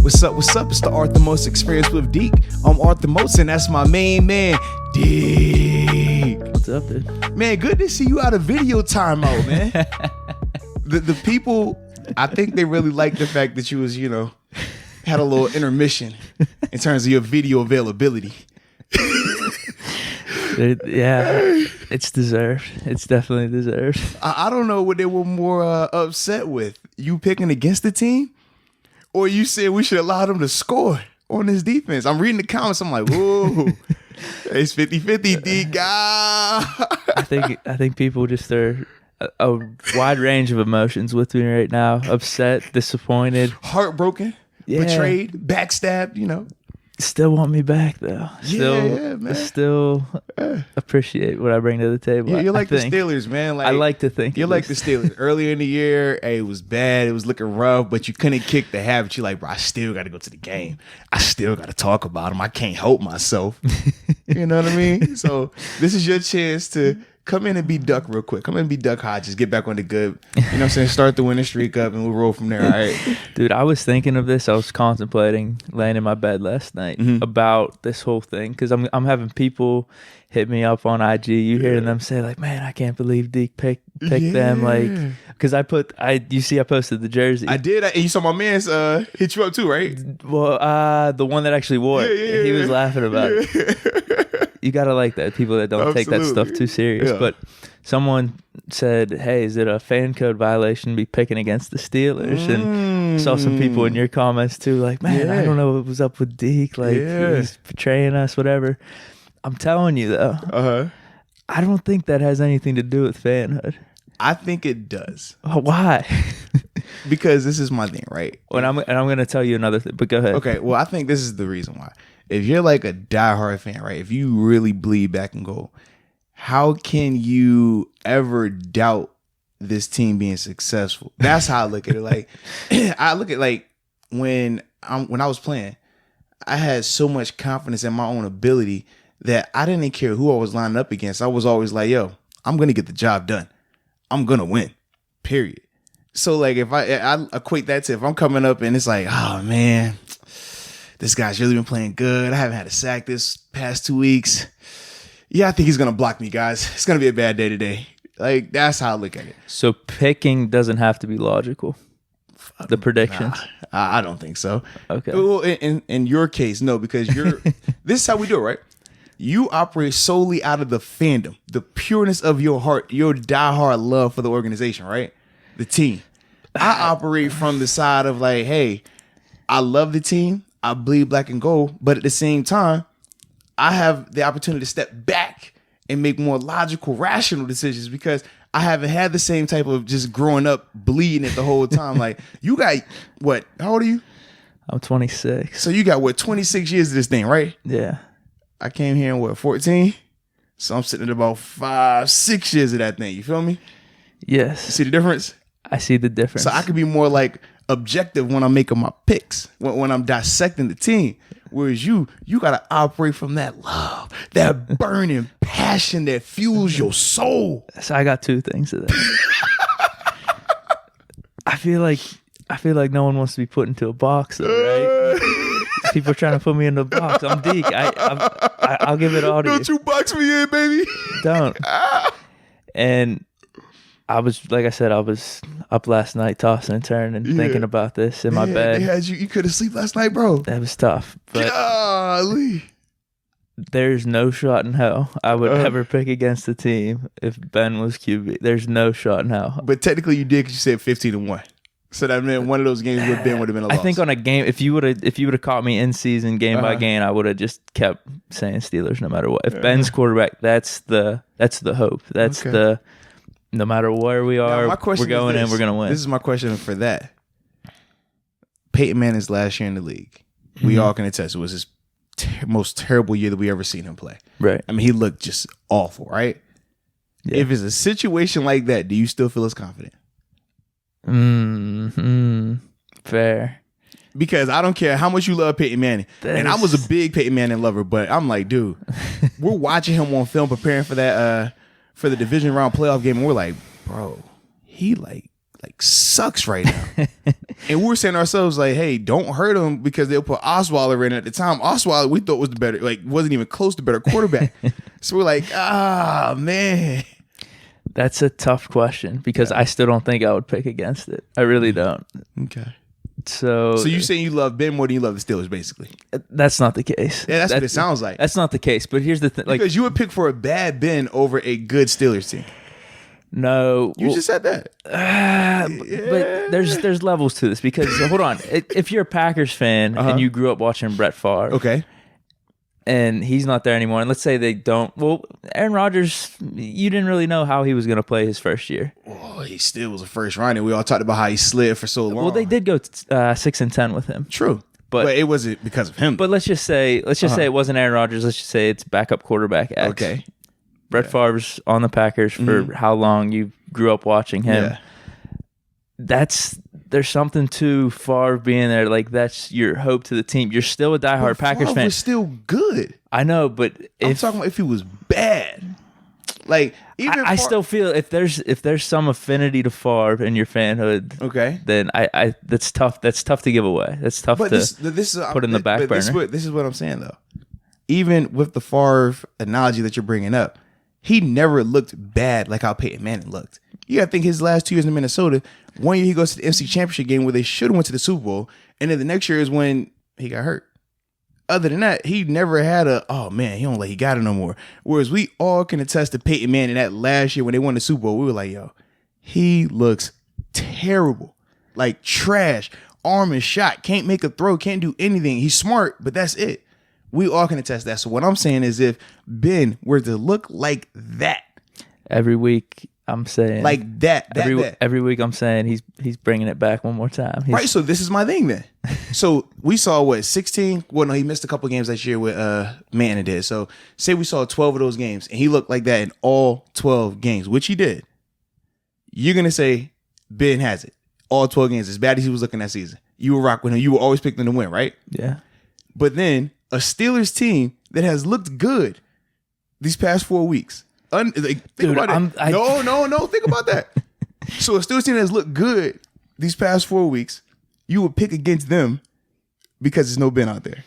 What's up? It's the Arthur Moats Experience with Deke. I'm Arthur Moats, and that's my main man, Deke. What's up, dude? Man, good to see you out of video timeout, man. the people, I think they really like the fact that you was, had a little intermission in terms of your video availability. Yeah, it's deserved. It's definitely deserved. I don't know what they were more upset with. You picking against the team? Or you said we should allow them to score on this defense? I'm reading the comments. I'm like, whoa, it's 50-50, Deke. I think people just are a wide range of emotions with me right now. Upset, disappointed. Heartbroken, betrayed, backstabbed, Still want me back though. Still appreciate what I bring to the table. Yeah, you're like the Steelers, man. I like to think you're like the Steelers. Earlier in the year, it was bad. It was looking rough, but you couldn't kick the habit. You're like, bro, I still got to go to the game. I still got to talk about them. I can't help myself. You know what I mean? So this is your chance to come in and be Duck real quick. Come in and be Duck Hodges. Get back on the good. You know what I'm saying? Start the winning streak up and we'll roll from there, all right? Dude, I was thinking of this. I was contemplating laying in my bed last night about this whole thing because I'm having people hit me up on IG. You hearing them say like, man, I can't believe Deke picked them. Like, because I posted the jersey. I did. And you saw my man's hit you up too, right? Well, the one that actually wore it. He was laughing about it. You gotta like that. People that don't take that stuff too serious. Yeah. But someone said, hey, is it a fan code violation to be picking against the Steelers? And saw some people in your comments too, like, man, I don't know what was up with Deke. Like, he's betraying us, whatever. I'm telling you, though, I don't think that has anything to do with fanhood. I think it does. Why? Because this is my thing, right? And I'm going to tell you another thing, but go ahead. Okay, well, I think this is the reason why. If you're like a diehard fan, right? If you really bleed back and go, how can you ever doubt this team being successful? That's how I look at it. Like, I look at like when I was playing, I had so much confidence in my own ability that I didn't care who I was lining up against. I was always like, yo, I'm going to get the job done. I'm going to win, period. So like if I equate that to if I'm coming up and it's like, oh man, this guy's really been playing good. I haven't had a sack this past 2 weeks. Yeah, I think he's going to block me, guys. It's going to be a bad day today. Like, that's how I look at it. So picking doesn't have to be logical. The predictions? Nah, I don't think so. Okay. Well, in your case, no, because this is how we do it, right? You operate solely out of the fandom, the pureness of your heart, your diehard love for the organization, right? The team. I operate from the side of like, hey, I love the team. I bleed black and gold, but at the same time, I have the opportunity to step back and make more logical, rational decisions because I haven't had the same type of just growing up bleeding it the whole time. Like, you got what? How old are you? I'm 26. So you got 26 years of this thing, right? Yeah. I came here in 14? So I'm sitting at about 5-6 years of that thing. You feel me? Yes. You see the difference? I see the difference. So I could be more like objective when I'm making my picks, when I'm dissecting the team. Whereas you got to operate from that love, that burning passion that fuels your soul. So I got two things to that. I feel like no one wants to be put into a box, though, right? People are trying to put me in the box. I'm Deke. I'll give it all to you. Don't you box me in, baby. Don't. And I was, like I said, I was up last night tossing and turning and thinking about this in my bed. They had you couldn't sleep last night, bro. That was tough. But golly. There's no shot in hell I would ever pick against the team if Ben was QB. There's no shot in hell. But technically you did because you said 15-1. So that meant one of those games with Ben would have been a loss. I think on a game, if you would have caught me in season game by game, I would have just kept saying Steelers no matter what. If Ben's quarterback, that's the hope. That's the no matter where we are, we're going in, we're going to win. This is my question for that. Peyton Manning's last year in the league. We all can attest. It was his most terrible year that we ever seen him play. Right. I mean, he looked just awful, right? Yeah. If it's a situation like that, do you still feel as confident? Fair. Because I don't care how much you love Peyton Manning. And I was a big Peyton Manning lover, but I'm like, dude, we're watching him on film preparing for that for the division round playoff game, and we're like, bro, he like like sucks right now. And we were saying to ourselves like, hey, don't hurt him because they'll put Osweiler in. At the time, Osweiler we thought was the better, like wasn't even close to better quarterback. So we're like, man. That's a tough question because I still don't think I would pick against it. I really don't. Okay. So you saying you love Ben more than you love the Steelers, basically? That's not the case. Yeah, that's what it sounds like. That's not the case. But here's the thing: like, because you would pick for a bad Ben over a good Steelers team. No, you just said that. But there's levels to this because hold on, if you're a Packers fan and you grew up watching Brett Favre, okay, and he's not there anymore, and let's say they don't. Well, Aaron Rodgers, you didn't really know how he was going to play his first year. Oh, he still was a first round, and we all talked about how he slid for so long. Well, they did go 6-10 with him. True, but it wasn't because of him. But let's just say it wasn't Aaron Rodgers. Let's just say it's backup quarterback X. Okay. Brett Favre's on the Packers for how long you grew up watching him. Yeah. There's something to Favre being there. Like that's your hope to the team. You're still a diehard Packers fan. Favre was still good. I know, but I'm talking about if he was bad. Like even I still feel if there's some affinity to Favre in your fanhood, okay, then I that's tough. That's tough to give away. That's tough to put in the back burner. This is what I'm saying though. Even with the Favre analogy that you're bringing up, he never looked bad like how Peyton Manning looked. You got to think his last 2 years in Minnesota, 1 year he goes to the NFC Championship game where they should have went to the Super Bowl, and then the next year is when he got hurt. Other than that, he never had he got it no more. Whereas we all can attest to Peyton Manning that last year when they won the Super Bowl, we were like, yo, he looks terrible. Like trash, arm is shot, can't make a throw, can't do anything. He's smart, but that's it. We all can attest that. So what I'm saying is if Ben were to look like that. Every week I'm saying. Like that. Every week I'm saying he's bringing it back one more time. Right, so this is my thing then. So we saw 16? Well, no, he missed a couple games last year with Manning did. So say we saw 12 of those games and he looked like that in all 12 games, which he did. You're going to say Ben has it. All 12 games, as bad as he was looking that season. You were rock with him. You were always picking him to win, right? Yeah. But then a Steelers team that has looked good these past 4 weeks. Think about it. No. Think about that. So a Steelers team that has looked good these past 4 weeks, you would pick against them because there's no Ben out there.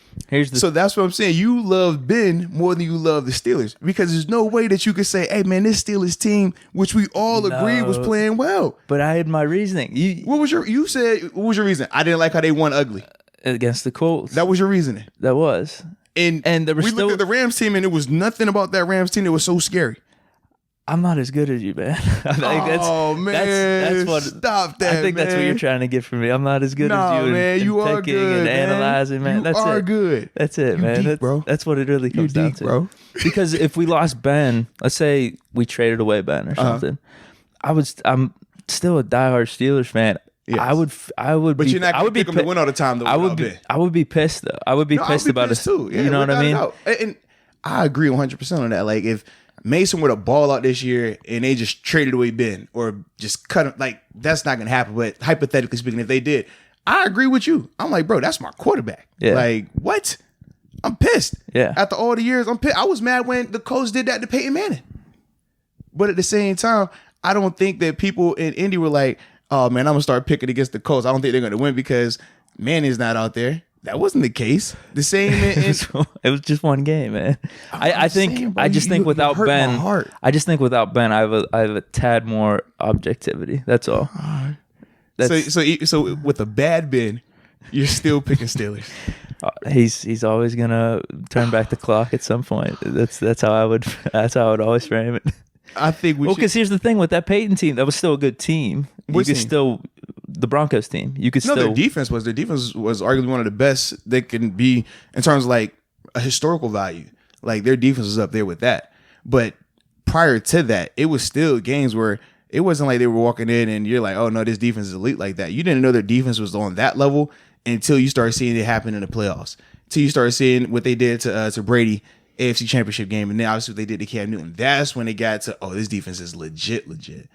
So that's what I'm saying. You love Ben more than you love the Steelers because there's no way that you could say, hey, man, this Steelers team, which we all agreed was playing well. But I had my reasoning. What was your reason? I didn't like how they won ugly. Against the Colts. That was your reasoning. That was. And we looked at the Rams team and it was nothing about that Rams team that was so scary. I'm not as good as you, man. Man. Stop that, I think that's what you're trying to get from me. I'm not as good as you man. You are good, and analyzing, man. You are good. That's it, man. Deep, bro. That's what it really comes down to. Bro. Because if we lost Ben, let's say we traded away Ben or something, I'm still a diehard Steelers fan. Yes. I would. But you're not going to pick them to win all the time, though. I would be pissed, though. I would be pissed about it too. Yeah, you know what I mean? And I agree 100% on that. Like, if Mason were to ball out this year and they just traded away Ben or just cut him, like, that's not going to happen. But hypothetically speaking, if they did, I agree with you. I'm like, bro, that's my quarterback. Yeah. Like, what? I'm pissed. Yeah. After all the years, I'm pissed. I was mad when the Colts did that to Peyton Manning. But at the same time, I don't think that people in Indy were like, oh, man, I'm going to start picking against the Colts. I don't think they're going to win because Manning's not out there. That wasn't the case. The same. It was just one game, man. I just think without Ben, I have a tad more objectivity. That's all. So with a bad Ben, you're still picking Steelers. He's always gonna turn back the clock at some point. That's how I would always frame it. I think because here's the thing with that Peyton team, that was still a good team. The Broncos team. Their defense was arguably one of the best they can be in terms of like a historical value. Like their defense was up there with that. But prior to that, it was still games where it wasn't like they were walking in and you're like, oh no, this defense is elite like that. You didn't know their defense was on that level until you started seeing it happen in the playoffs. Until you started seeing what they did to Brady AFC Championship game, and then obviously they did the Cam Newton. That's when it got to, this defense is legit.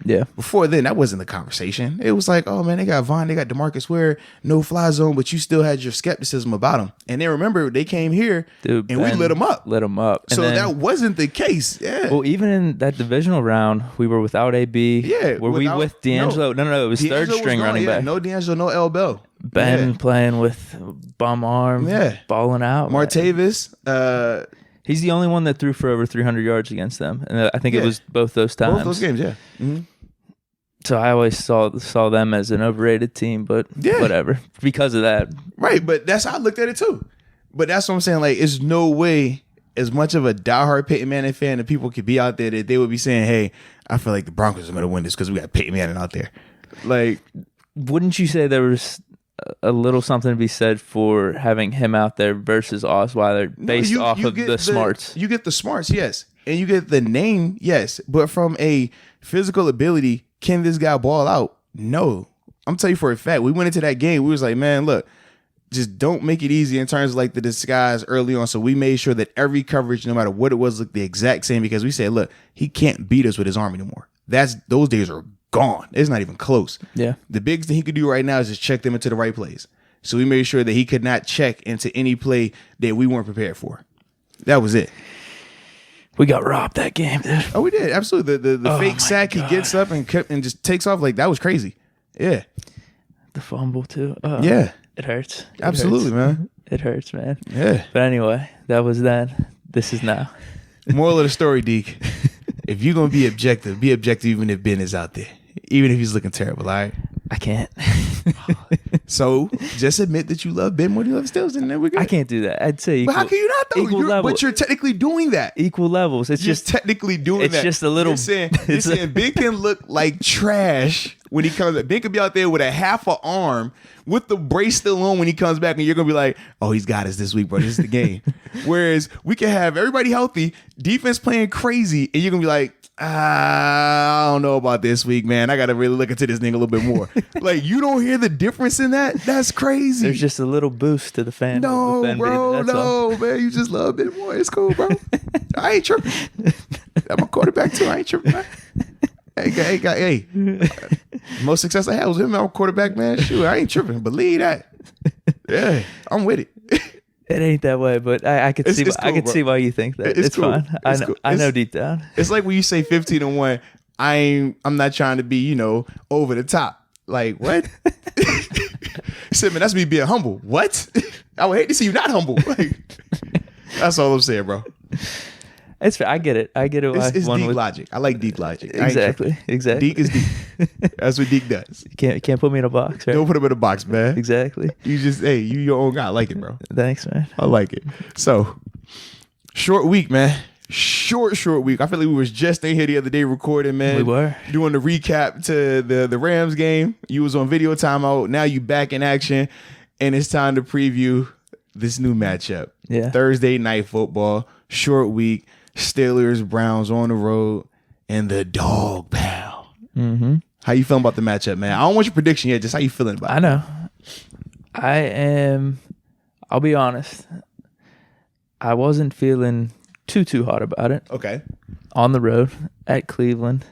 Yeah. Before then, that wasn't the conversation. It was like, oh man, they got Vaughn, they got DeMarcus Ware, no fly zone, but you still had your skepticism about them. And then remember, they came here and we lit them up. And so then, that wasn't the case. Yeah. Well, even in that divisional round, we were without AB. Yeah. Were we with D'Angelo? No. It was third string running back. No D'Angelo, no L. Bell. Ben playing with bum arm, balling out. Martavis. He's the only one that threw for over 300 yards against them. And I think it was both those times. Both those games, yeah. Mm-hmm. So I always saw them as an overrated team, but whatever. Because of that. Right, but that's how I looked at it too. But that's what I'm saying. Like, there's no way, as much of a diehard Peyton Manning fan, that people could be out there that they would be saying, hey, I feel like the Broncos are going to win this because we got Peyton Manning out there. Like, wouldn't you say there was a little something to be said for having him out there versus Osweiler based off of the smarts? You get the smarts, yes. And you get the name, yes. But from a physical ability, can this guy ball out? No. I'm telling you for a fact, we went into that game, we was like, man, look, just don't make it easy in terms of like the disguise early on. So we made sure that every coverage, no matter what it was, looked the exact same because we said, look, he can't beat us with his arm anymore. Those days are gone. It's not even close. Yeah. The biggest thing he could do right now is just check them into the right plays. So we made sure that he could not check into any play that we weren't prepared for. That was it. We got robbed that game, dude. Oh, we did. Absolutely. The fake sack, God. He gets up and just takes off. Like, that was crazy. Yeah. The fumble, too. Yeah. It hurts. Absolutely, man. It hurts, man. Yeah. But anyway, that was that. This is now. Moral of the story, Deke. If you're going to be objective even if Ben is out there. Even if he's looking terrible, all right? I can't. So just admit that you love Ben more than you love Steelers, and then we're good. I can't do that. I'd say equal. But how can you not, though? But you're technically doing that. Equal levels. It's just technically doing that. It's just a little. You're saying Ben can look like trash when he comes back. Ben could be out there with a half an arm with the brace still on when he comes back, and you're going to be like, oh, he's got us this week, bro. This is the game. Whereas we can have everybody healthy, defense playing crazy, and you're going to be like, I don't know about this week, man. I got to really look into this thing a little bit more. Like, you don't hear the difference in that? That's crazy. There's just a little boost to the fan. No, bro. No, man. You just love Ben more. It's cool, bro. I ain't tripping. I'm a quarterback, too. I ain't tripping, man. Hey. Most success I had was him. I'm a quarterback, man. Shoot, I ain't tripping. Believe that. Yeah, I'm with it. It ain't that way, but I could see. Cool, I could see why you think that. It's cool. Fine. I know deep down. It's like when you say 15-1. I'm not trying to be, over the top. Like, what? Said, man, that's me being humble. What? I would hate to see you not humble. Like, that's all I'm saying, bro. It's fair. I get it. It's Deke logic. I like Deke logic. Exactly. Deke is Deke. That's what Deke does. You can't put me in a box, right? Don't put him in a box, man. Exactly. You just, you your own guy. I like it, bro. Thanks, man. I like it. So, short week, man. Short week. I feel like we was just in here the other day recording, man. We were. Doing the recap to the Rams game. You was on video timeout. Now you back in action. And it's time to preview this new matchup. Yeah. Thursday night football. Short week. Steelers, Browns on the road, and the dog pound. Mm-hmm. How you feeling about the matchup, man? I don't want your prediction yet. Just how you feeling about it? I know. I am. I'll be honest. I wasn't feeling too hot about it. Okay. On the road at Cleveland.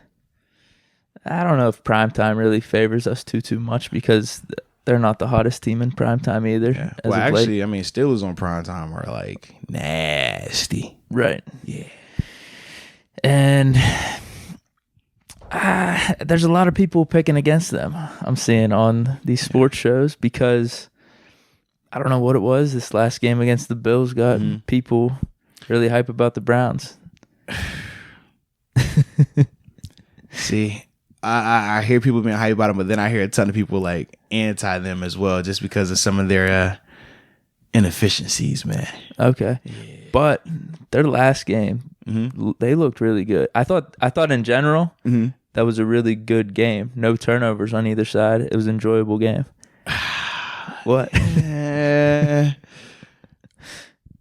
I don't know if primetime really favors us too much because they're not the hottest team in primetime either. Yeah. Well, actually, Steelers on primetime are like nasty. Right. Yeah. And there's a lot of people picking against them, I'm seeing on these sports shows because I don't know what it was. This last game against the Bills got people really hype about the Browns. See, I hear people being hype about them, but then I hear a ton of people like anti them as well just because of some of their inefficiencies, man. Okay. Yeah. But their last game, they looked really good. I thought in general, that was a really good game. No turnovers on either side. It was an enjoyable game. What?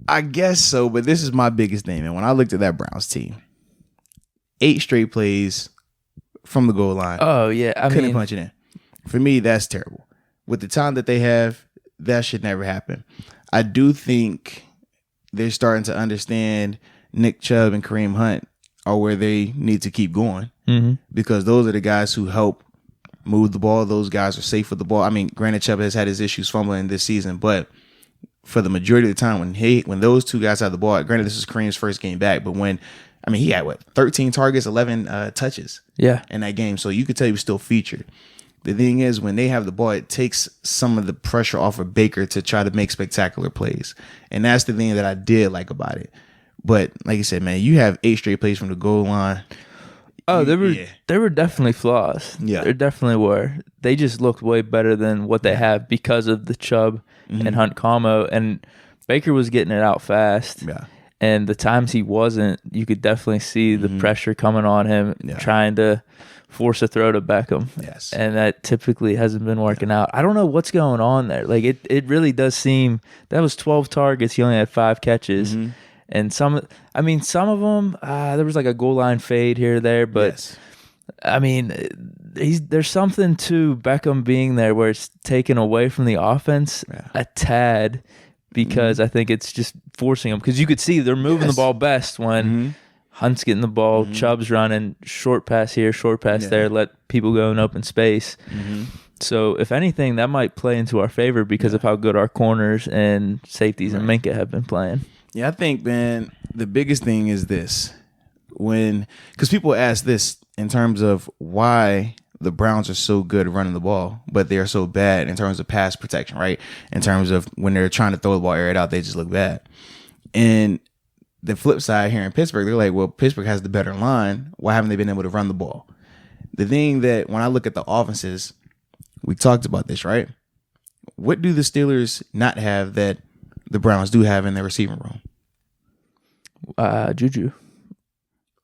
I guess so, but this is my biggest thing, man. When I looked at that Browns team, 8 straight plays from the goal line. Oh, yeah. I couldn't punch it in. For me, that's terrible. With the time that they have, that should never happen. I do think they're starting to understand Nick Chubb and Kareem Hunt are where they need to keep going because those are the guys who help move the ball. Those guys are safe with the ball. I mean, granted, Chubb has had his issues fumbling this season, but for the majority of the time when those two guys have the ball, granted, this is Kareem's first game back, but he had 13 targets, 11 touches in that game. So you could tell he was still featured. The thing is, when they have the ball, it takes some of the pressure off of Baker to try to make spectacular plays. And that's the thing that I did like about it. But like I said, man, you have 8 straight plays from the goal line. Oh, there were definitely flaws. Yeah. There definitely were. They just looked way better than what they have because of the Chubb and Hunt combo. And Baker was getting it out fast. Yeah. And the times he wasn't, you could definitely see the pressure coming on him, trying to force a throw to Beckham. Yes. And that typically hasn't been working out. I don't know what's going on there. Like, it really does seem, that was 12 targets. He only had 5 catches. And some of them, there was like a goal line fade here or there, but I mean, there's something to Beckham being there where it's taken away from the offense a tad, because I think it's just forcing them. Because you could see they're moving the ball best when Hunt's getting the ball, Chubb's running, short pass here, short pass there, let people go in open space. So if anything, that might play into our favor because of how good our corners and safeties and Minka have been playing. Yeah, I think, man, the biggest thing is this. Because people ask this in terms of why the Browns are so good running the ball, but they are so bad in terms of pass protection, right? In terms of when they're trying to throw the ball, air it out, they just look bad. And the flip side here in Pittsburgh, they're like, well, Pittsburgh has the better line. Why haven't they been able to run the ball? The thing that when I look at the offenses, we talked about this, right? What do the Steelers not have that the Browns do have in their receiving room? Juju.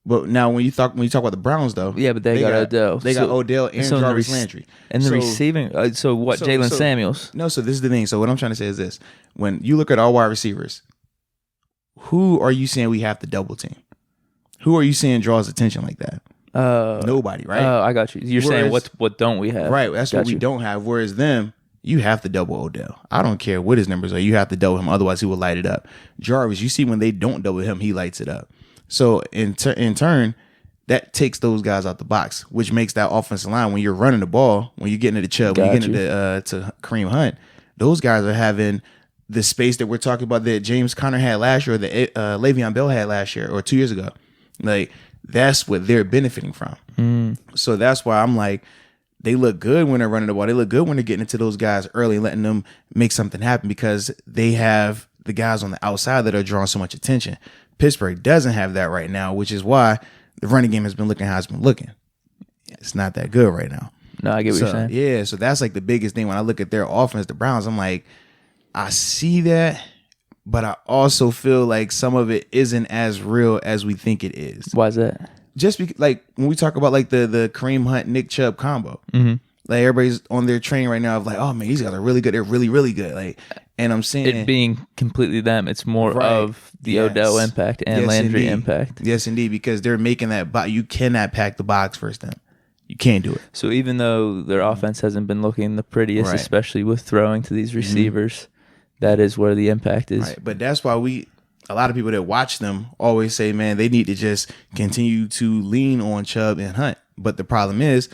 But now when you talk about the Browns, though, yeah, but they got Odell. They got Odell and Jarvis Landry. And the receiving. Jalen Samuels. No, so this is the thing. So what I'm trying to say is this: when you look at our wide receivers, who are you saying we have to double team? Who are you saying draws attention like that? Nobody, right? Oh, I got you. You're saying what don't we have? Right, that's what we don't have. Whereas them, you have to double Odell. I don't care what his numbers are. You have to double him. Otherwise, he will light it up. Jarvis, you see when they don't double him, he lights it up. So in turn, that takes those guys out the box, which makes that offensive line, when you're running the ball, when you're getting to the Chubb, when you're getting to Kareem Hunt, those guys are having the space that we're talking about that James Conner had last year, or that Le'Veon Bell had last year or 2 years ago. Like, that's what they're benefiting from. So that's why I'm like, they look good when they're running the ball. They look good when they're getting into those guys early, letting them make something happen, because they have the guys on the outside that are drawing so much attention. Pittsburgh doesn't have that right now, which is why the running game has been looking how it's been looking. It's not that good right now. No, I get what you're saying. Yeah, so that's like the biggest thing when I look at their offense, the Browns. I'm like, I see that, but I also feel like some of it isn't as real as we think it is. Why is that? Just because, like, when we talk about like the Kareem Hunt, Nick Chubb combo, like everybody's on their train right now of like, oh man, these guys are really good. They're really, really good. Like, and I'm saying it being completely them. It's more of the Odell impact and Landry impact. Yes, indeed, because they're making that box. You cannot pack the box first time. You can't do it. So even though their offense hasn't been looking the prettiest, especially with throwing to these receivers, that is where the impact is. Right. But that's why a lot of people that watch them always say, man, they need to just continue to lean on Chubb and Hunt. But the problem is,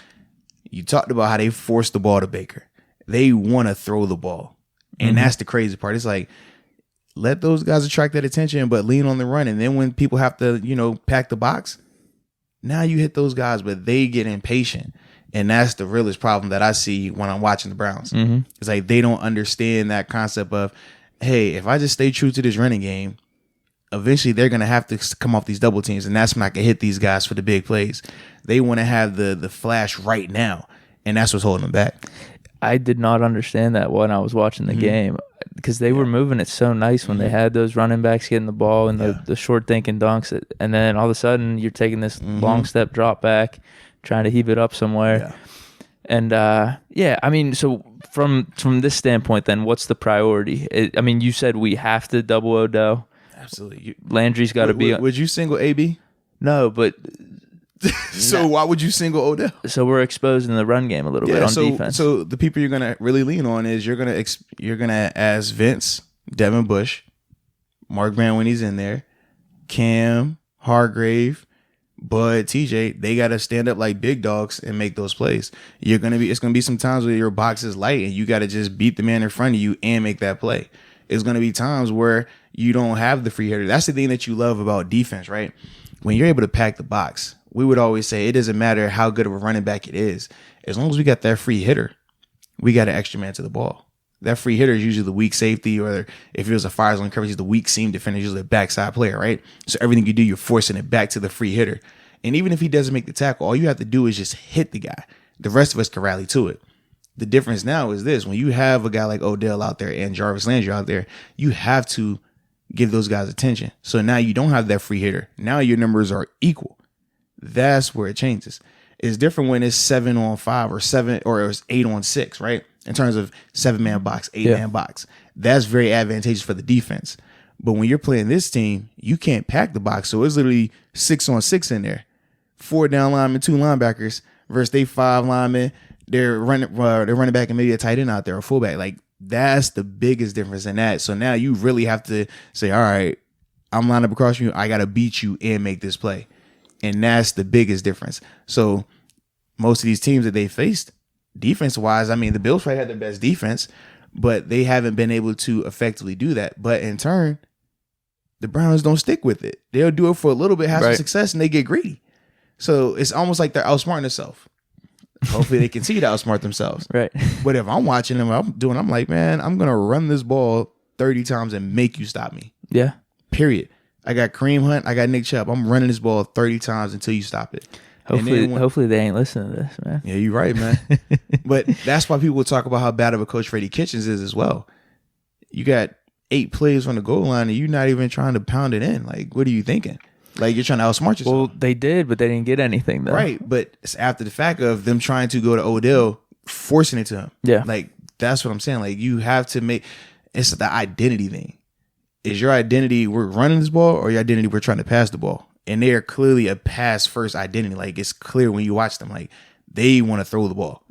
you talked about how they force the ball to Baker. They want to throw the ball. And that's the crazy part. It's like, let those guys attract that attention, but lean on the run. And then when people have to, pack the box, now you hit those guys, but they get impatient. And that's the realest problem that I see when I'm watching the Browns. It's like they don't understand that concept of, hey, if I just stay true to this running game, eventually they're going to have to come off these double teams. And that's when I can hit these guys for the big plays. They want to have the flash right now. And that's what's holding them back. I did not understand that when I was watching the game, because they were moving it so nice when they had those running backs getting the ball and the short thinking dunks. And then all of a sudden you're taking this long step drop back, trying to heave it up somewhere. And I mean, so from this standpoint, then what's the priority? You said we have to double Odell. Absolutely. Landry's got to be. Would you single AB? No, but. So why would you single Odell? So we're exposing the run game a little bit on defense. So the people you're gonna really lean on is you're gonna ask Vince, Devin Bush, Mark Van when he's in there, Cam, Hargrave, Bud, TJ, they got to stand up like big dogs and make those plays. It's going to be some times where your box is light and you got to just beat the man in front of you and make that play. It's going to be times where you don't have the free hitter. That's the thing that you love about defense, right? When you're able to pack the box, we would always say it doesn't matter how good of a running back it is. As long as we got that free hitter, we got an extra man to the ball. That free hitter is usually the weak safety, or if it was a fire zone coverage, he's the weak seam defender, usually a backside player, right? So everything you do, you're forcing it back to the free hitter. And even if he doesn't make the tackle, all you have to do is just hit the guy. The rest of us can rally to it. The difference now is this. When you have a guy like Odell out there and Jarvis Landry out there, you have to give those guys attention. So now you don't have that free hitter. Now your numbers are equal. That's where it changes. It's different when it's 7-on-5 or it's 8-on-6, right? In terms of 7-man box, 8-man box. That's very advantageous for the defense. But when you're playing this team, you can't pack the box. So it's literally 6-on-6 in there. 4 down linemen, 2 linebackers versus they 5 linemen. They're running back and maybe a tight end out there, a fullback. Like, that's the biggest difference in that. So now you really have to say, all right, I'm lined up across from you. I got to beat you and make this play. And that's the biggest difference. So most of these teams that they faced, defense-wise, I mean, the Bills probably had the best defense, but they haven't been able to effectively do that. But in turn, the Browns don't stick with it. They'll do it for a little bit, have some success, and they get greedy. So it's almost like they're outsmarting themselves. Hopefully they continue to outsmart themselves. Right. But if I'm watching them, I'm like, man, I'm going to run this ball 30 times and make you stop me. Yeah. Period. I got Kareem Hunt. I got Nick Chubb. I'm running this ball 30 times until you stop it. Hopefully they ain't listening to this, man. Yeah, you're right, man. But that's why people talk about how bad of a coach Freddie Kitchens is as well. You got 8 plays on the goal line and you're not even trying to pound it in. Like, what are you thinking? Like, you're trying to outsmart yourself. Well, they did, but they didn't get anything, though. Right, but it's after the fact of them trying to go to Odell, forcing it to him. Yeah. Like, that's what I'm saying. Like, you have to make – it's the identity thing. Is your identity we're running this ball or your identity we're trying to pass the ball? And they are clearly a pass-first identity. Like, it's clear when you watch them. Like, they want to throw the ball.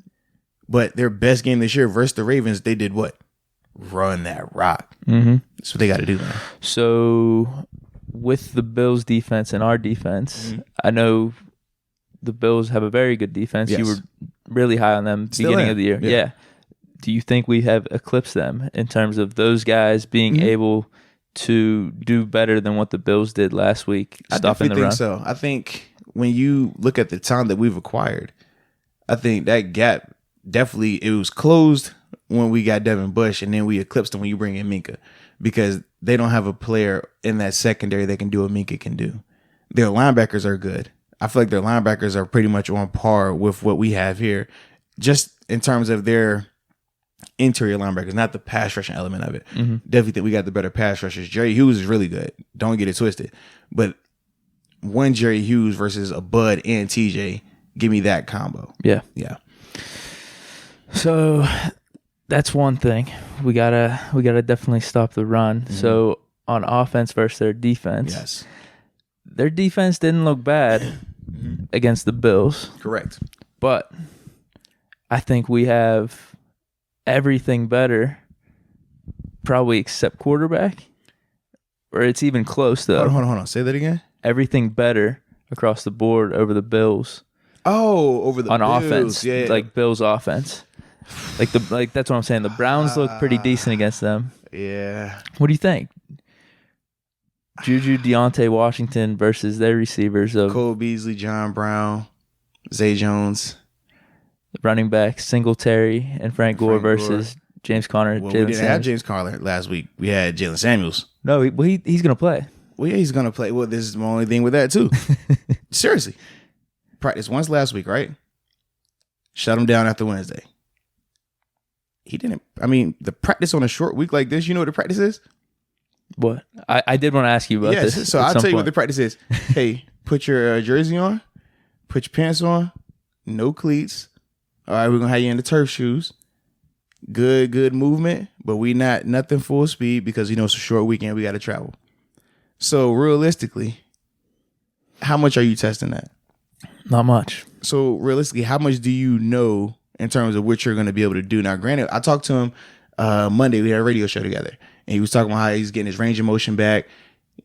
But their best game this year versus the Ravens, they did what? Run that rock. Mm-hmm. That's what they got to do, man. So with the Bills' defense and our defense, I know the Bills have a very good defense. Yes. You were really high on them beginning of the year. Yeah. Do you think we have eclipsed them in terms of those guys being able to do better than what the Bills did last week, stopping the run? I think so. I think when you look at the talent that we've acquired, I think that gap definitely, it was closed when we got Devin Bush, and then we eclipsed them when you bring in Minka, because they don't have a player in that secondary that can do what Minka can do. Their linebackers are good. I feel like their linebackers are pretty much on par with what we have here, just in terms of their interior linebackers, not the pass rushing element of it. Definitely think we got the better pass rushers. Jerry Hughes is really good. Don't get it twisted. But one Jerry Hughes versus a Bud and TJ, give me that combo. Yeah. Yeah. So that's one thing. We gotta definitely stop the run. So on offense versus their defense. Yes. Their defense didn't look bad against the Bills. Correct. But I think we have everything better, probably except quarterback. Or it's even close, though. Hold on. Say that again. Everything better across the board over the Bills. Oh, over the on Bills. Offense. Yeah. Like Bills offense. Like that's what I'm saying. The Browns look pretty decent against them. Yeah. What do you think? Juju, Deontay Washington versus their receivers of Cole Beasley, John Brown, Zay Jones. The running backs, Singletary and Frank Gore versus James Conner. Well, we didn't have James Conner last week. We had Jalen Samuels. No, he's going to play. Well, yeah, he's going to play. Well, this is my only thing with that, too. Seriously. Practice once last week, right? Shut him down after Wednesday. He didn't. I mean, the practice on a short week like this, you know what the practice is? What? I did want to ask you about this. Yes, so I'll tell you what the practice is. Hey, put your jersey on, put your pants on, no cleats. All right, we're going to have you in the turf shoes. Good movement, but we nothing full speed because, it's a short weekend. We got to travel. So realistically, how much are you testing that? Not much. So realistically, how much do you know in terms of what you're going to be able to do? Now, granted, I talked to him Monday. We had a radio show together, and he was talking about how he's getting his range of motion back.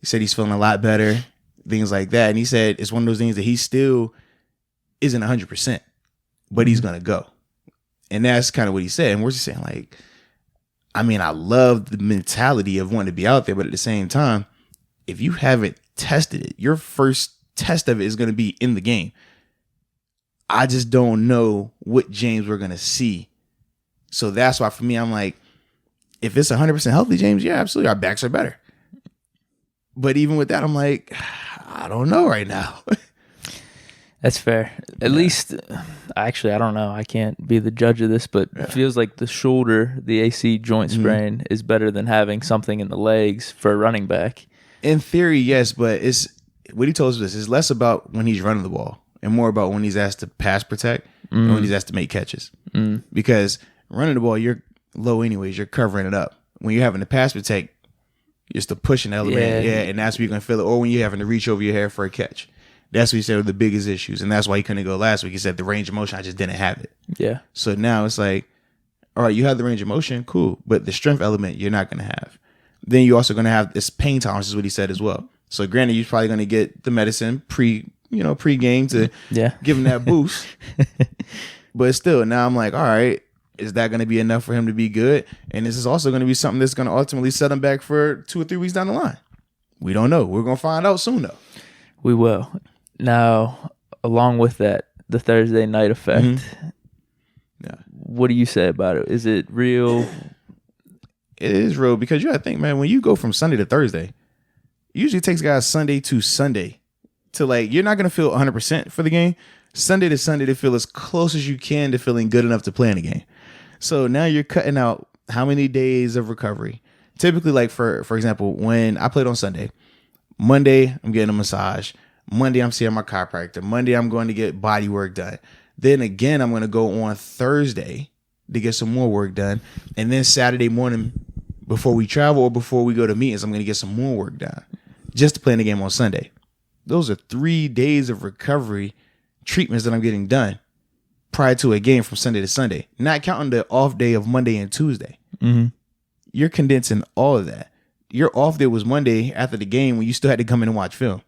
He said he's feeling a lot better, things like that. And he said it's one of those things that he still isn't 100%, but he's going to go. And that's kind of what he said. And we're just saying, like, I mean, I love the mentality of wanting to be out there, but at the same time, if you haven't tested it, your first test of it is going to be in the game. I just don't know what James we're going to see. So that's why for me, I'm like, if it's 100% healthy, James, yeah, absolutely. Our backs are better. But even with that, I'm like, I don't know right now. That's fair. At least, actually, I don't know. I can't be the judge of this, but it feels like the shoulder, the AC joint sprain, is better than having something in the legs for a running back. In theory, yes, but it's what he told us is less about when he's running the ball and more about when he's asked to pass protect and when he's asked to make catches. Because running the ball, you're low anyways. You're covering it up. When you're having to pass protect, you're still pushing the element. And that's where you're going to feel it. Or when you're having to reach over your head for a catch. That's what he said were the biggest issues. And that's why he couldn't go last week. He said the range of motion, I just didn't have it. Yeah. So now it's like, all right, you have the range of motion, cool. But the strength element, you're not going to have. Then you're also going to have this pain tolerance is what he said as well. So granted, you're probably going to get the medicine pre-game to give him that boost. But still, now I'm like, all right, is that going to be enough for him to be good? And this is also going to be something that's going to ultimately set him back for 2 or 3 weeks down the line. We don't know. We're going to find out soon, though. We will. Now, along with that, the Thursday night effect. What do you say about it? Is it real? It is real because you got to think, man, when you go from Sunday to Thursday, it usually takes guys Sunday to Sunday to like, you're not going to feel 100% for the game. Sunday to Sunday to feel as close as you can to feeling good enough to play in the game. So now you're cutting out how many days of recovery. Typically, like for example, when I played on Sunday, Monday, I'm getting a massage. Monday, I'm seeing my chiropractor. Monday, I'm going to get body work done. Then again, I'm going to go on Thursday to get some more work done. And then Saturday morning, before we travel or before we go to meetings, I'm going to get some more work done just to play in the game on Sunday. Those are 3 days of recovery treatments that I'm getting done prior to a game from Sunday to Sunday, not counting the off day of Monday and Tuesday. You're condensing all of that. Your off day was Monday after the game when you still had to come in and watch film.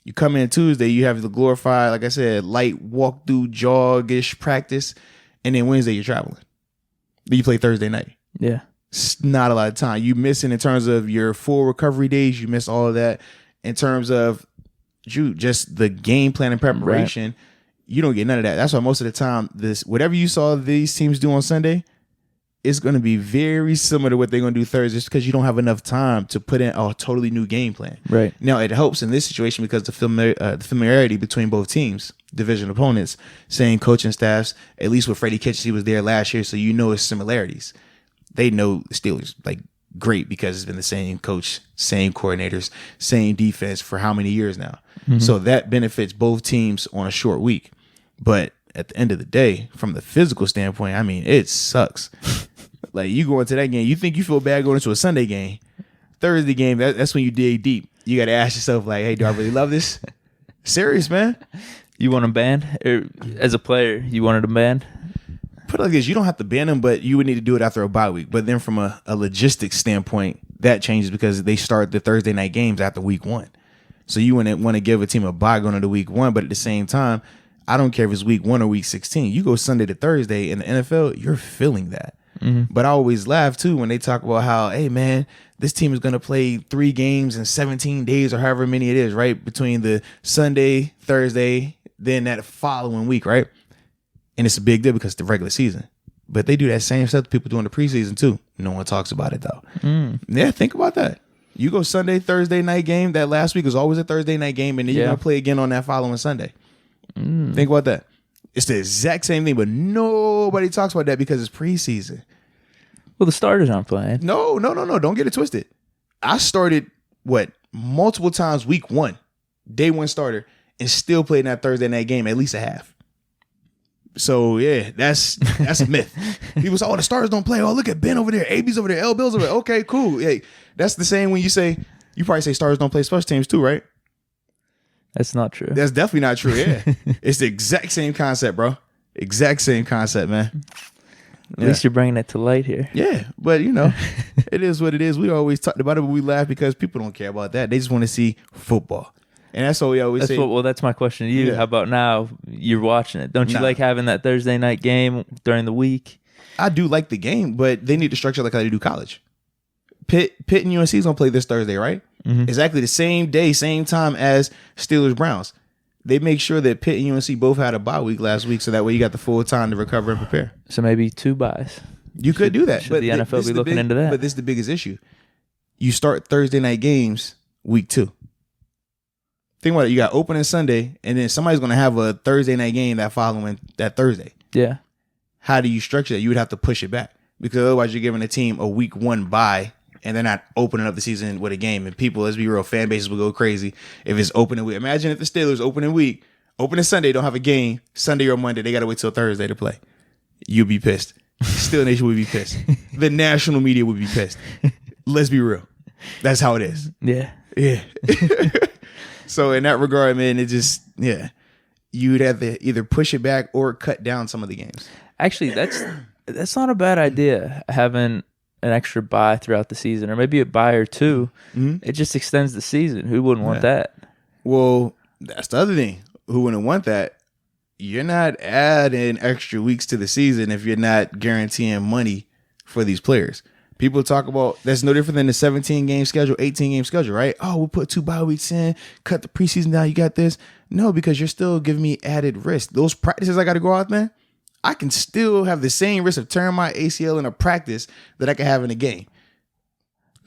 You come in Tuesday, you have the glorified, like I said, light walk-through, jog-ish practice. And then Wednesday, you're traveling. Then you play Thursday night. Yeah. It's not a lot of time. You missing in terms of your full recovery days. You miss all of that. In terms of just the game plan and preparation, you don't get none of that. That's why most of the time, whatever you saw these teams do on Sunday, it's going to be very similar to what they're going to do Thursday just because you don't have enough time to put in a totally new game plan. Right. Now, it helps in this situation because the familiarity between both teams, division opponents, same coaching staffs, at least with Freddie Kitchens, he was there last year, so you know his similarities. They know the Steelers like great because it's been the same coach, same coordinators, same defense for how many years now. So that benefits both teams on a short week. But at the end of the day, from the physical standpoint, I mean, it sucks. Like, you go into that game, you think you feel bad going into a Sunday game. Thursday game, that's when you dig deep. You got to ask yourself, like, hey, do I really love this? Serious, man. You want him banned? Or as a player, you wanted him banned? Put it like this, you don't have to ban him, but you would need to do it after a bye week. But then from a logistics standpoint, that changes because they start the Thursday night games after week 1. So you wouldn't want to give a team a bye going into week 1, but at the same time, I don't care if it's week 1 or week 16. You go Sunday to Thursday in the NFL, you're feeling that. But I always laugh, too, when they talk about how, hey, man, this team is going to play 3 games in 17 days or however many it is, right? Between the Sunday, Thursday, then that following week, right? And it's a big deal because it's the regular season. But they do that same stuff to people doing the preseason, too. No one talks about it, though. Yeah, think about that. You go Sunday, Thursday night game. That last week was always a Thursday night game, and then you're going to play again on that following Sunday. Think about that. It's the exact same thing, but nobody talks about that because it's preseason. Well, the starters aren't playing. No. Don't get it twisted. I started, multiple times week 1, day 1 starter, and still played in that Thursday night game at least a half. So, yeah, that's a myth. People say, oh, the starters don't play. Oh, look at Ben over there. AB's over there. L. Bill's over there. Okay, cool. Hey, that's the same when you probably say starters don't play special teams too, right? That's not true. That's definitely not true, yeah. It's the exact same concept, bro. Exact same concept, man. At least you're bringing it to light here. Yeah, but it is what it is. We always talked about it, but we laugh because people don't care about that. They just want to see football. And that's what we always say. Well, that's my question to you. Yeah. How about now you're watching it? Don't you like having that Thursday night game during the week? I do like the game, but they need to structure like how they do college. Pitt and UNC is going to play this Thursday, right? Mm-hmm. Exactly the same day, same time as Steelers-Browns. They make sure that Pitt and UNC both had a bye week last week, so that way you got the full time to recover and prepare. So maybe 2 buys. You could do that. Should the NFL be looking into that? But this is the biggest issue. You start Thursday night games week 2. Think about it. You got opening Sunday, and then somebody's going to have a Thursday night game that Thursday. Yeah. How do you structure that? You would have to push it back because otherwise you're giving a team a week 1 bye, and they're not opening up the season with a game. And people, let's be real, fan bases will go crazy if it's opening week. Imagine if the Steelers opening Sunday, don't have a game, Sunday or Monday, they got to wait till Thursday to play. You'll be pissed. Steel Nation would be pissed. The national media would be pissed. Let's be real. That's how it is. Yeah. Yeah. So in that regard, man, it just, you'd have to either push it back or cut down some of the games. Actually, that's not a bad idea, having an extra bye throughout the season, or maybe a bye or 2. Mm-hmm. It just extends the season. Who wouldn't want that? Well, that's the other thing. Who wouldn't want that? You're not adding extra weeks to the season if you're not guaranteeing money for these players. People talk about that's no different than the 17-game schedule, 18-game schedule, right? Oh, we'll put 2 bye weeks in, cut the preseason down. You got this. No, because you're still giving me added risk. Those practices I got to go out there, I can still have the same risk of tearing my ACL in a practice that I can have in a game.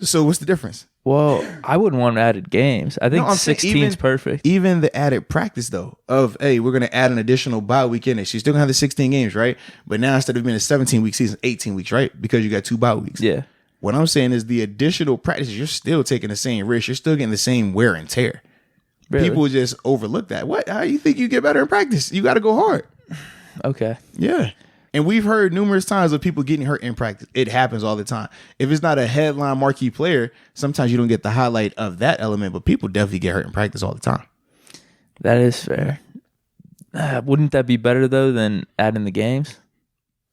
So what's the difference? Well, I wouldn't want added games. I think 16 is perfect. Even the added practice, though, of, hey, we're going to add an additional bye week in it. She's still going to have the 16 games, right? But now instead of being a 17-week season, 18 weeks, right? Because you got 2 bye weeks. Yeah. What I'm saying is the additional practices, you're still taking the same risk. You're still getting the same wear and tear. Really? People just overlook that. What? How do you think you get better in practice? You got to go hard. Okay. Yeah. And we've heard numerous times of people getting hurt in practice. It happens all the time. If it's not a headline marquee player, sometimes you don't get the highlight of that element, but people definitely get hurt in practice all the time. That is fair. Wouldn't that be better, though, than adding the games?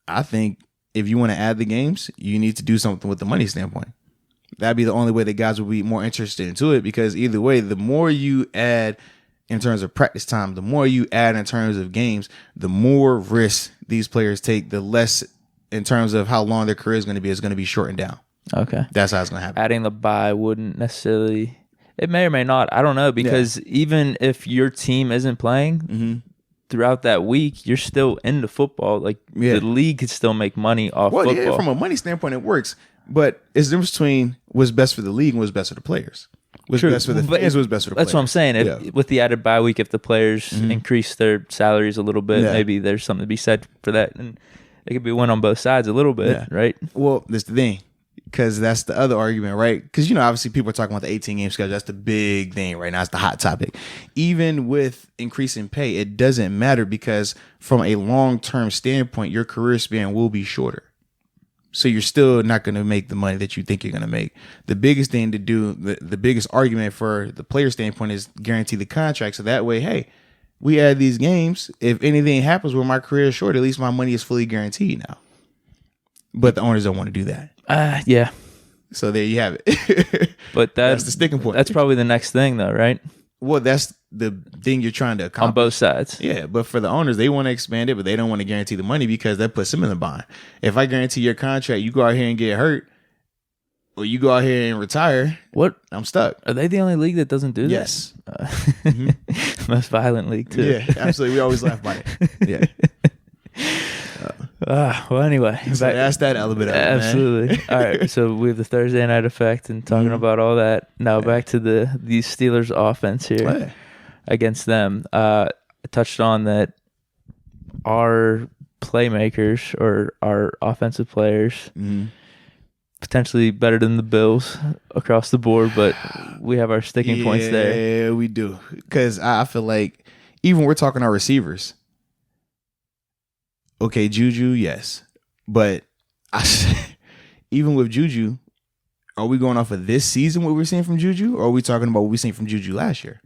I think if you want to add the games, you need to do something with the money standpoint. That'd be the only way that guys will be more interested into it, because either way, the more you add in terms of practice time, the more you add in terms of games, the more risks these players take, the less in terms of how long their career is going to be, it's going to be shortened down. Okay. That's how it's going to happen. Adding the bye wouldn't necessarily, it may or may not, I don't know, because even if your team isn't playing throughout that week, you're still into football. Like the league could still make money off football. Yeah, from a money standpoint, it works. But it's the difference between what's best for the league and what's best for the players. What's best for the fans, what's best for the players. That's what I'm saying. With the added bye week, if the players increase their salaries a little bit, maybe there's something to be said for that. And it could be one on both sides a little bit, right? Well, that's the thing. Because that's the other argument, right? Because, obviously people are talking about the 18-game schedule. That's the big thing right now. It's the hot topic. Even with increasing pay, it doesn't matter because from a long-term standpoint, your career span will be shorter. So you're still not going to make the money that you think you're going to make. The biggest thing to do, the biggest argument for the player standpoint is guarantee the contract. So that way, hey, we add these games. If anything happens where my career is short, at least my money is fully guaranteed now. But the owners don't want to do that. Yeah. So there you have it. But that's the sticking point. That's probably the next thing, though, right? Well, that's the thing you're trying to accomplish. On both sides. Yeah, but for the owners, they want to expand it, but they don't want to guarantee the money because that puts them in the bind. If I guarantee your contract, you go out here and get hurt, or you go out here and retire, I'm stuck. Are they the only league that doesn't do that? Yes. Most violent league, too. Yeah, absolutely. We always laugh about it. Yeah. Well, anyway. So that's that element of it, absolutely. Man. All right, so we have the Thursday night effect and talking about all that. Now back to these Steelers offense here against them. I touched on that our playmakers or our offensive players potentially better than the Bills across the board, but we have our sticking points there. Yeah, we do. Because I feel like even we're talking our receivers. Okay, Juju, yes. But even with Juju, are we going off of this season what we're seeing from Juju? Or are we talking about what we seen from Juju last year?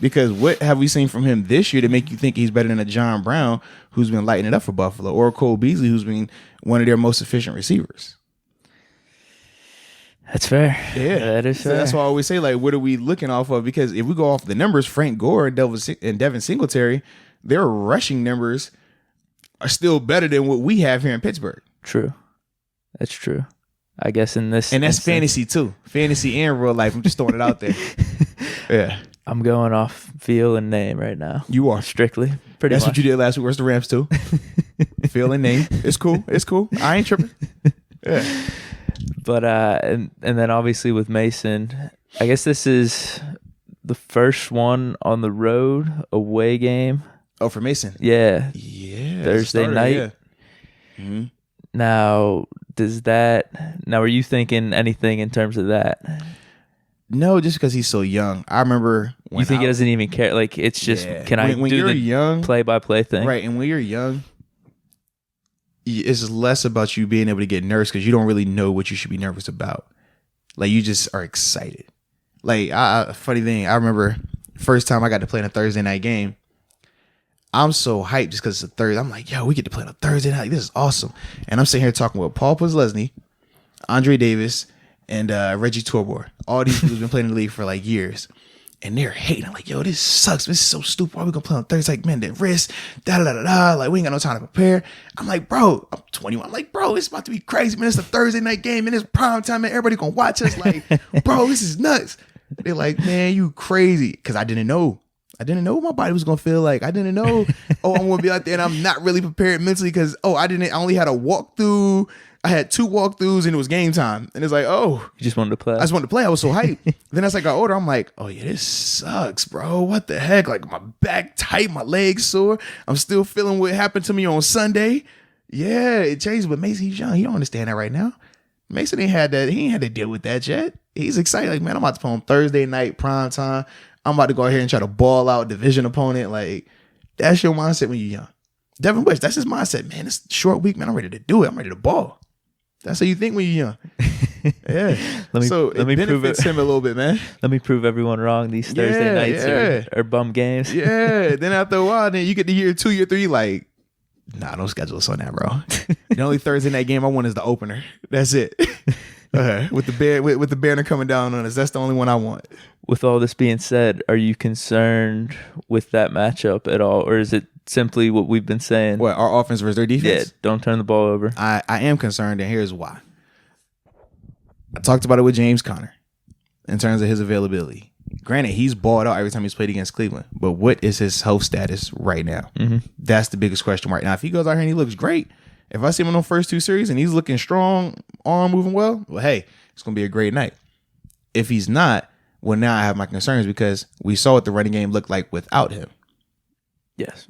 Because what have we seen from him this year to make you think he's better than a John Brown who's been lighting it up for Buffalo, or Cole Beasley who's been one of their most efficient receivers? That's fair. Yeah, that is fair. So that's why I always say, like, what are we looking off of? Because if we go off the numbers, Frank Gore and Devin Singletary, their rushing numbers are still better than what we have here in Pittsburgh. True. That's true. I guess in this, and that's fantasy too, fantasy and real life. I'm just throwing it out there. Yeah, I'm going off feel and name right now. You are strictly pretty. That's much what you did last week. Where's the Rams too? Feel and name. It's cool. It's cool. I ain't tripping. Yeah. But and then obviously with Mason, I guess this is the first one on the road away game. Oh, for Mason. Yeah. Thursday night. Yeah. Mm-hmm. Now, are you thinking anything in terms of that? No, just because he's so young. I remember when you think he doesn't even care? Like, it's just, can I do the young play-by-play thing? Right, and when you're young, it's less about you being able to get nervous because you don't really know what you should be nervous about. Like, you just are excited. Like, funny thing, I remember first time I got to play in a Thursday night game, I'm so hyped just because it's a Thursday. I'm like, yo, we get to play on a Thursday night. This is awesome. And I'm sitting here talking with Paul Postlesny, Andre Davis, and Reggie Torbor. All these dudes been playing in the league for like years. And they're hating. I'm like, yo, this sucks. This is so stupid. Why are we going to play on Thursday? Like, man, that wrist, da-da-da-da-da. Like, we ain't got no time to prepare. I'm like, bro, I'm 21. I'm like, bro, it's about to be crazy, man. It's a Thursday night game, and it's prime time, man. Everybody going to watch us. Like, bro, this is nuts. They're like, man, you crazy. Because I didn't know. I didn't know what my body was going to feel like. I didn't know, I'm going to be out there and I'm not really prepared mentally because, I only had a walkthrough. I had 2 walkthroughs and it was game time. And it's like, you just wanted to play. I just wanted to play. I was so hyped. Then as I got older, I'm like, oh yeah, this sucks, bro. What the heck? Like my back tight, my legs sore. I'm still feeling what happened to me on Sunday. Yeah, it changed. But Mason, he's young. He don't understand that right now. Mason ain't had that. He ain't had to deal with that yet. He's excited. Like, man, I'm about to play on Thursday night, prime time. I'm about to go out here and try to ball out division opponent. Like, that's your mindset when you're young. Devin Bush, that's his mindset. Man, it's a short week, man. I'm ready to do it. I'm ready to ball. That's how you think when you're young. Yeah. Let me benefits him a little bit, man. Let me prove everyone wrong. These Thursday nights are bum games. Yeah. Then after a while, then you get to year 2, year 3, like, nah, don't schedule us on that, bro. The only Thursday night game I want is the opener. That's it. With the banner coming down on us. That's the only one I want. With all this being said, are you concerned with that matchup at all? Or is it simply what we've been saying? What, our offense versus their defense? Yeah, don't turn the ball over. I am concerned, and here's why. I talked about it with James Conner in terms of his availability. Granted, he's balled out every time he's played against Cleveland, but what is his health status right now? Mm-hmm. That's the biggest question mark. Now, if he goes out here and he looks great, if I see him in those first 2 series and he's looking strong, arm moving well, hey, it's going to be a great night. If he's not, well, now I have my concerns because we saw what the running game looked like without him. Yes.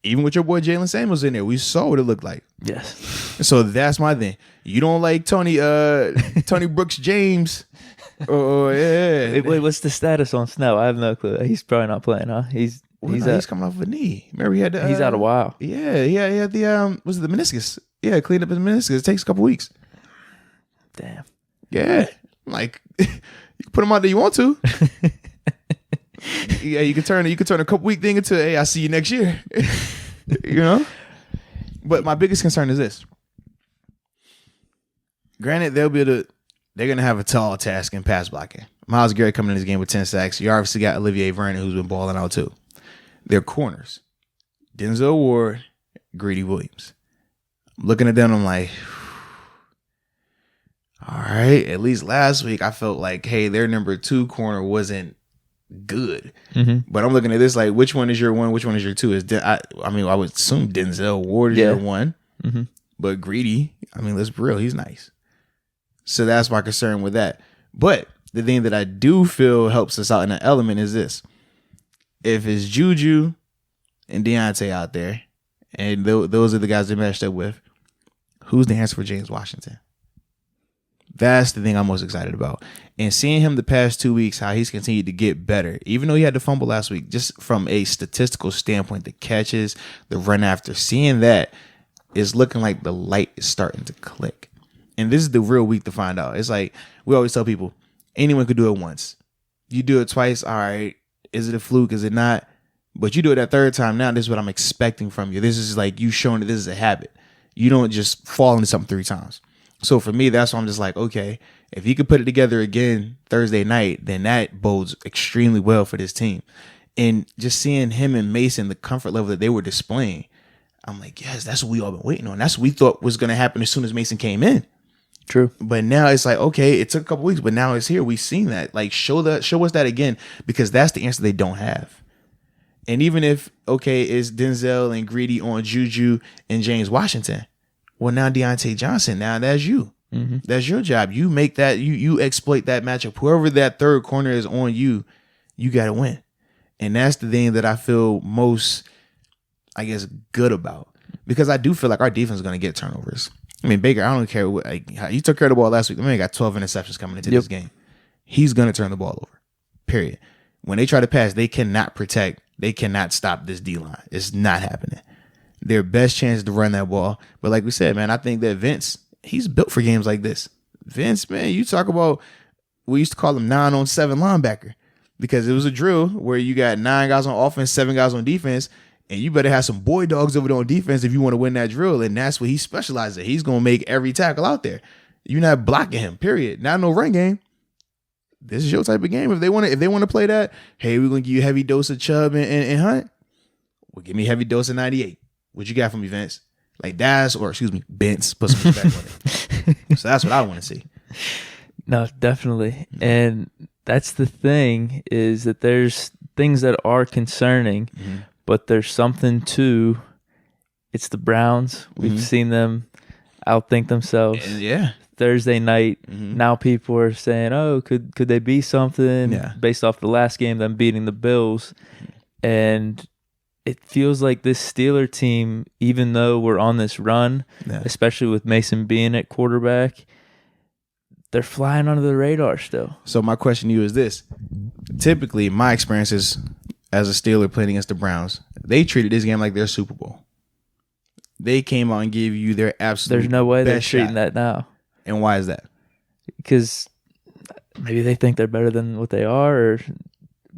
Even with your boy Jalen Samuels in there, we saw what it looked like. Yes. So that's my thing. You don't like Tony Brooks James. Oh, yeah. Wait, what's the status on Snell? I have no clue. He's probably not playing, huh? He's coming off of a knee. Remember he had he's out a while. Yeah, he had the was it the meniscus? Yeah, cleaned up his meniscus. It takes a couple weeks. Damn. Yeah. Like you can put him out there you want to. Yeah, you can turn a couple week thing into, hey, I see you next year. You know? But my biggest concern is this. Granted, they're gonna have a tall task in pass blocking. Myles Garrett coming in this game with 10 sacks. You obviously got Olivier Vernon, who's been balling out too. Their corners, Denzel Ward, Greedy Williams. I'm looking at them, I'm like, all right. At least last week, I felt like, hey, their number 2 corner wasn't good. Mm-hmm. But I'm looking at this like, which one is your 1? Which one is your 2? I would assume Denzel Ward is your 1. Mm-hmm. But Greedy, let's be real, he's nice. So that's my concern with that. But the thing that I do feel helps us out in that element is this. If it's Juju and Deontay out there, and those are the guys they matched up with, who's the answer for James Washington? That's the thing I'm most excited about. And seeing him the past 2 weeks, how he's continued to get better, even though he had to fumble last week, just from a statistical standpoint, the catches, the run after, seeing that is looking like the light is starting to click. And this is the real week to find out. It's like we always tell people, anyone could do it once. You do it twice, all right. Is it a fluke? Is it not? But you do it that third time. Now this is what I'm expecting from you. This is like you showing that this is a habit. You don't just fall into something 3 times. So for me, that's why I'm just like, okay, if he could put it together again Thursday night, then that bodes extremely well for this team. And just seeing him and Mason, the comfort level that they were displaying, I'm like, yes, that's what we all been waiting on. That's what we thought was going to happen as soon as Mason came in. True. But now it's like, okay, it took a couple weeks, but now it's here. We've seen that. Like, show us that again, because that's the answer they don't have. And even if, okay, it's Denzel and Greedy on Juju and James Washington, well, now Deontay Johnson, now that's you. Mm-hmm. That's your job. You make that, you exploit that matchup. Whoever that third corner is on you, you got to win. And that's the thing that I feel most, I guess, good about. Because I do feel like our defense is going to get turnovers. I mean, Baker, I don't care what, like, he took care of the ball last week. The man got 12 interceptions coming into this game. He's going to turn the ball over, period. When they try to pass, they cannot protect. They cannot stop this D-line. It's not happening. Their best chance is to run that ball. But like we said, man, I think that Vince, he's built for games like this. Vince, man, you talk about, we used to call him 9-on-7 linebacker because it was a drill where you got 9 guys on offense, 7 guys on defense, and you better have some boy dogs over there on defense if you want to win that drill. And that's what he specializes in. He's going to make every tackle out there. You're not blocking him, period. Not no run game. This is your type of game. If they want to play that, hey, we're gonna give you a heavy dose of Chubb and Hunt. Well, give me a heavy dose of 98. What you got from me, Vince? Like Bence. Put some respect on it. So that's what I want to see. No, definitely. And that's the thing, is that there's things that are concerning, but there's something to. It's the Browns. We've seen them outthink themselves. Yeah. Thursday night, now people are saying, oh, could they be something based off the last game, them beating the Bills. And it feels like this Steeler team, even though we're on this run, especially with Mason being at quarterback, they're flying under the radar still. So my question to you is this. Typically, my experiences as a Steeler playing against the Browns, they treated this game like their Super Bowl. They came out and gave you their absolute There's no way they're best treating shot. that now. And why is that? Because maybe they think they're better than what they are, or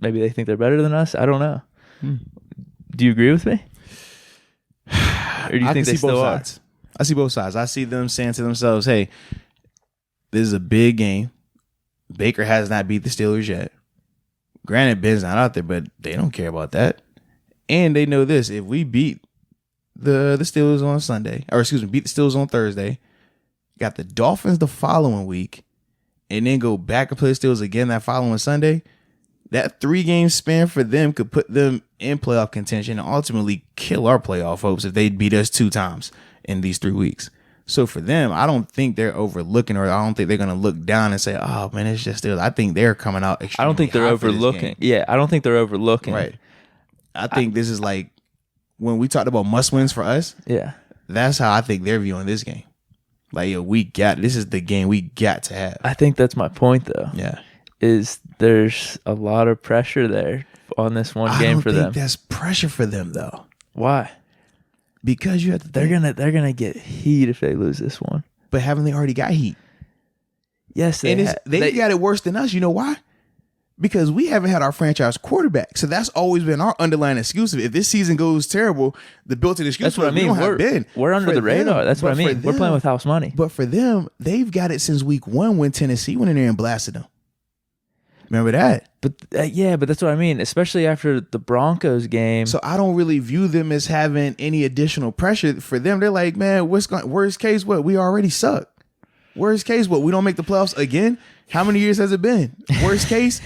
maybe they think they're better than us. I don't know. Do you agree with me? Or do you think they still are? I see both sides. I see them saying to themselves, hey, this is a big game. Baker has not beat the Steelers yet. Granted, Ben's not out there, but they don't care about that. And they know this. If we beat the Steelers on Sunday, beat the Steelers on Thursday, got the Dolphins the following week, and then go back and play the Steelers again that following Sunday, that 3-game span for them could put them in playoff contention and ultimately kill our playoff hopes if they beat us 2 times in these 3 weeks. So for them, I don't think they're overlooking, or I don't think they're going to look down and say, oh, man, it's just Steelers. I think they're coming out extremely I don't think they're hot for this overlooking. game. Yeah, I don't think they're overlooking. Right. I think this is like when we talked about must-wins for us, that's how I think they're viewing this game. Like, yo, this is the game we got to have. I think that's my point, though. Yeah. Is there's a lot of pressure there on this one game for them. I don't think that's pressure for them, though. Why? Because you have to they're gonna get heat if they lose this one. But haven't they already got heat? Yes, they got it worse than us. You know why? Because we haven't had our franchise quarterback. So that's always been our underlying excuse. If this season goes terrible, the built-in excuse. That's what I mean. We're under the radar. That's what I mean. We're playing with house money. But for them, they've got it since week 1 when Tennessee went in there and blasted them. Remember that? But but that's what I mean, especially after the Broncos game. So I don't really view them as having any additional pressure. For them, they're like, man, worst case, what? We already suck. Worst case, what? We don't make the playoffs again? How many years has it been? Worst case?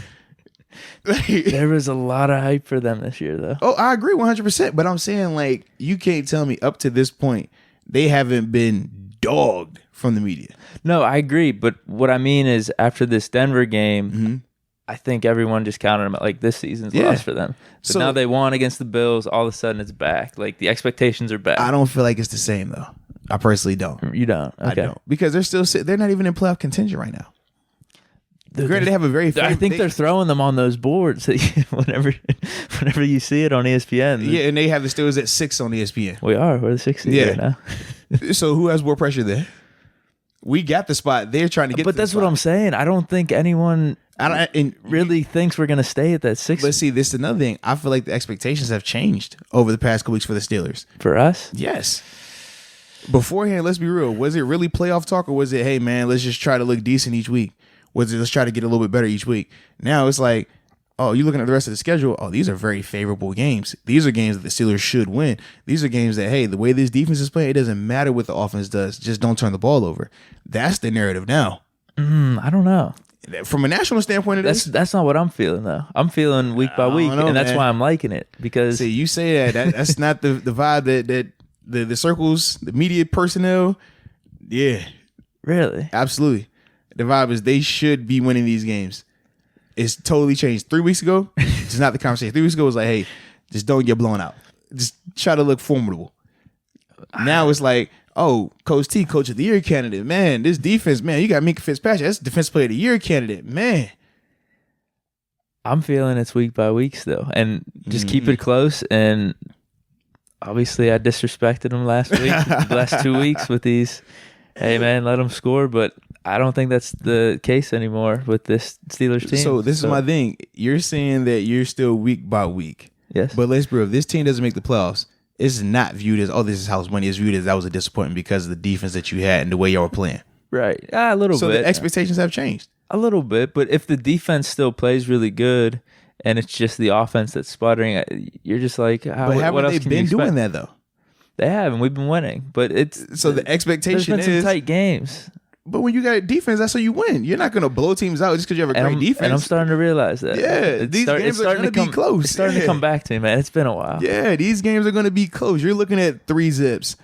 There was a lot of hype for them this year, though. Oh, I agree 100%. But I'm saying, like, you can't tell me up to this point they haven't been dogged from the media. No, I agree. But what I mean is after this Denver game, I think everyone just counted them like this season's lost for them. But now they won against the Bills. All of a sudden, it's back. Like, the expectations are back. I don't feel like it's the same, though. I personally don't. You don't? Okay. I don't. Because they're not even in playoff contention right now. Granted, they have a very. I think they're throwing them on those boards whenever you see it on ESPN. Yeah, and they have the Steelers at 6 on ESPN. We're the 6th right now. So who has more pressure there? We got the spot. They're trying to get. But that's what I'm saying. I don't think anyone. and really thinks we're going to stay at that 6. But see, this is another thing. I feel like the expectations have changed over the past couple weeks for the Steelers. For us? Yes. Beforehand, let's be real. Was it really playoff talk, or was it, hey, man, let's just try to look decent each week? Was it, let's try to get a little bit better each week? Now it's like, oh, you're looking at the rest of the schedule. Oh, these are very favorable games. These are games that the Steelers should win. These are games that, hey, the way this defense is playing, it doesn't matter what the offense does. Just don't turn the ball over. That's the narrative now. I don't know. From a national standpoint, that's not what I'm feeling, though. I'm feeling week by week, and that's why I'm liking it. Because see, you say that's not the vibe that the circles, the media personnel. Yeah, really, absolutely. The vibe is they should be winning these games. It's totally changed. 3 weeks ago, it's not the conversation. 3 weeks ago, it was like, hey, just don't get blown out. Just try to look formidable. Now it's like, oh, Coach T, Coach of the Year candidate. Man, this defense, man, you got Minka Fitzpatrick. That's Defensive Player of the Year candidate. Man. I'm feeling it's week by week still. And just keep it close. And obviously I disrespected them last week, the last 2 weeks with these, hey, man, let them score. But I don't think that's the case anymore with this Steelers team. So this is my thing. You're saying that you're still week by week. Yes. But let's be real. If this team doesn't make the playoffs, it's not viewed as, oh, this is house money. It's viewed as that was a disappointment because of the defense that you had and the way y'all were playing. Right. A little bit. So the expectations have changed. A little bit. But if the defense still plays really good and it's just the offense that's sputtering, you're just like, but haven't they been doing that, though? They have, and we've been winning. But it's so the expectation there's been some tight games. But when you got defense, that's how you win. You're not going to blow teams out just because you have a great defense. And I'm starting to realize that. Yeah, these games are going to be close. It's starting to come back to me, man. It's been a while. Yeah, these games are going to be close. You're looking at 3-zips,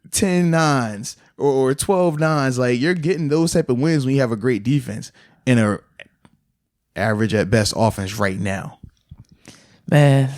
10-9s, or 12-9s. Like, you're getting those type of wins when you have a great defense and a average at best offense right now. Man,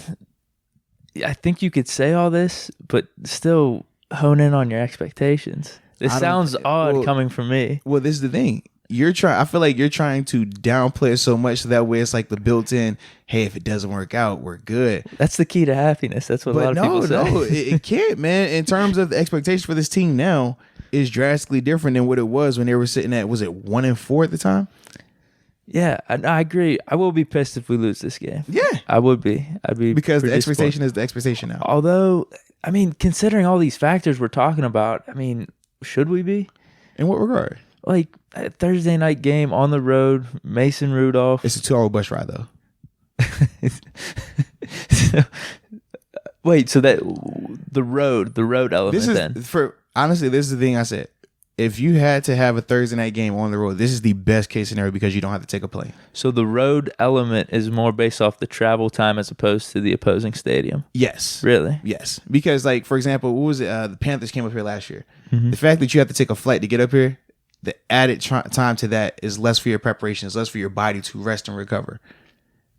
I think you could say all this, but still hone in on your expectations. This sounds odd coming from me. Well, this is the thing. I feel like you're trying to downplay it so much so that way it's like the built-in, hey, if it doesn't work out, we're good. That's the key to happiness. That's what a lot of people say. No, it can't, man. In terms of the expectation for this team now is drastically different than what it was when they were sitting at, was it 1-4 at the time? Yeah, I agree. I will be pissed if we lose this game. Yeah. I would be. I'd be because the expectation is the expectation now. Although, I mean, considering all these factors we're talking about, I mean, should we be? In what regard? Like a Thursday night game on the road, Mason Rudolph. It's a 2-hour bus ride, though. Wait, so that the road element honestly, this is the thing I said. If you had to have a Thursday night game on the road, this is the best case scenario because you don't have to take a plane. So the road element is more based off the travel time as opposed to the opposing stadium? Yes. Really? Yes. Because, like, for example, what was it? The Panthers came up here last year. Mm-hmm. The fact that you have to take a flight to get up here, the added time to that is less for your preparation. It's less for your body to rest and recover.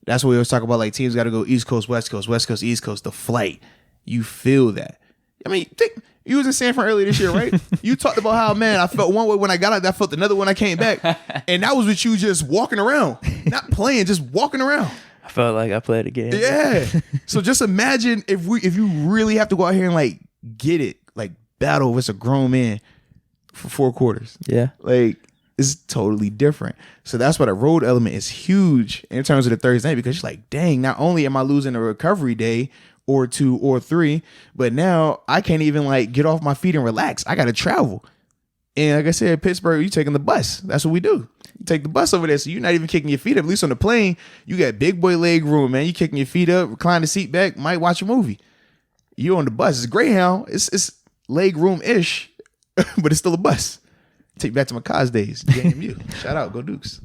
That's what we always talk about. Like, teams got to go East Coast, West Coast, East Coast. The flight, you feel that. I mean, you was in San Fran earlier this year, right? You talked about how, man, I felt one way when I got out. I felt another when I came back. And that was with you just walking around. Not playing, just walking around. I felt like I played a game. Yeah. So just imagine if you really have to go out here and, like, get it. Like, battle with a grown man for 4 quarters. Yeah. Like, it's totally different. So that's why the road element is huge in terms of the Thursday night, because you're like, dang, not only am I losing a recovery day or 2 or 3, but now I can't even, like, get off my feet and relax. I got to travel. And like I said, Pittsburgh, you taking the bus. That's what we do. You take the bus over there, so you're not even kicking your feet up. At least on the plane, you got big boy leg room, man. You kicking your feet up, recline the seat back, might watch a movie. You on the bus. It's Greyhound. It's leg room-ish, but it's still a bus. Take back to my college days. JMU. Shout out. Go Dukes.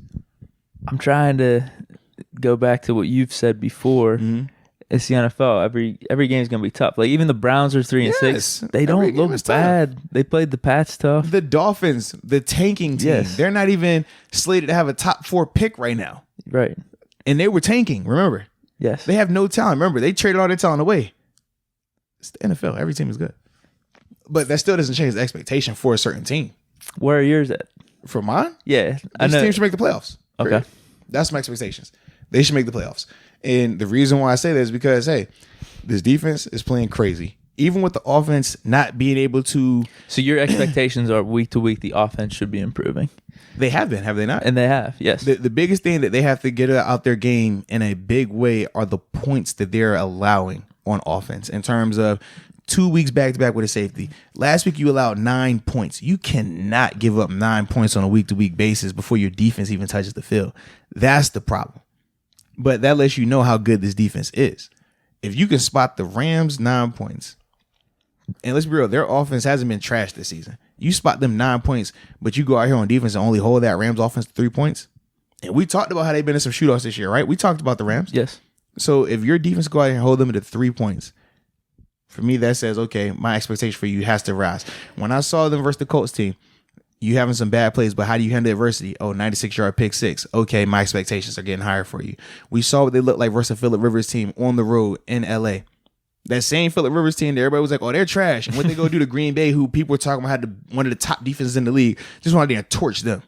I'm trying to go back to what you've said before. Mm-hmm. It's the NFL. Every game is going to be tough. Like, even the Browns are 3-6. They don't look bad. They played the Pats tough. The Dolphins, the tanking team. Yes. They're not even slated to have a top 4 pick right now. Right. And they were tanking, remember? Yes. They have no talent. Remember, they traded all their talent away. It's the NFL. Every team is good. But that still doesn't change the expectation for a certain team. Where are yours at? For mine? Yeah. This team should make the playoffs. Okay. That's my expectations. They should make the playoffs. And the reason why I say that is because, hey, this defense is playing crazy. even with the offense not being able to. So your expectations are week to week the offense should be improving. They have been, have they not? And they have, yes. The biggest thing that they have to get out their game in a big way are the points that they're allowing on offense in terms of 2 weeks back to back with a safety. Last week you allowed 9 points. You cannot give up 9 points on a week to week basis before your defense even touches the field. That's the problem. But that lets you know how good this defense is. If you can spot the Rams 9 points, and let's be real, their offense hasn't been trashed this season. You spot them 9 points, but you go out here on defense and only hold that Rams offense to 3 points. And we talked about how they've been in some shootouts this year, right? We talked about the Rams. Yes. So if your defense go out here and hold them to 3 points, for me, that says, okay, my expectation for you has to rise. When I saw them versus the Colts team, you having some bad plays, but how do you handle adversity? Oh, 96-yard pick six. Okay, my expectations are getting higher for you. We saw what they looked like versus Phillip Rivers team on the road in L.A. That same Phillip Rivers team, everybody was like, oh, they're trash. And what they go do to Green Bay, who people were talking about had one of the top defenses in the league, just wanted to torch them.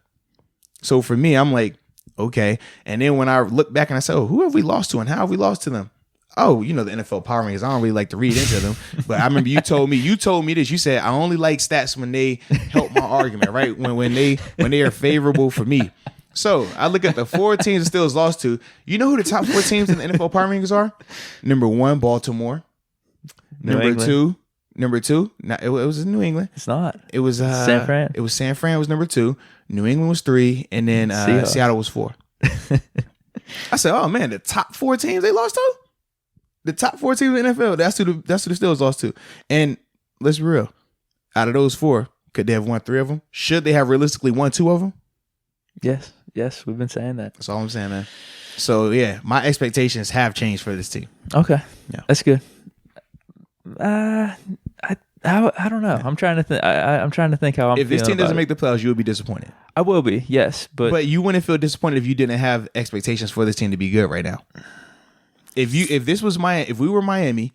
So for me, I'm like, okay. And then when I look back and I say, oh, who have we lost to and how have we lost to them? Oh, the NFL power rankings. I don't really like to read into them. But I remember you told me this. You said, I only like stats when they help my argument, right? When they are favorable for me. So I look at the 4 teams the Steelers lost to. You know who the top 4 teams in the NFL power rankings are? Number 1, Baltimore. Number two, no, it was New England. It's not. It was San Fran. It was San Fran was number 2. New England was 3, and then Seattle was 4. I said, oh man, the top 4 teams they lost to? The top 4 teams in the NFL, that's who the Steelers lost to. And let's be real, out of those 4, could they have won 3 of them? Should they have realistically won 2 of them? Yes, we've been saying that. That's all I'm saying, man. So yeah, my expectations have changed for this team. Okay, yeah, that's good. I don't know. I'm trying to think. I'm trying to think how I'm. If this team doesn't make the playoffs, you would be disappointed. I will be, yes, but you wouldn't feel disappointed if you didn't have expectations for this team to be good right now. If we were Miami,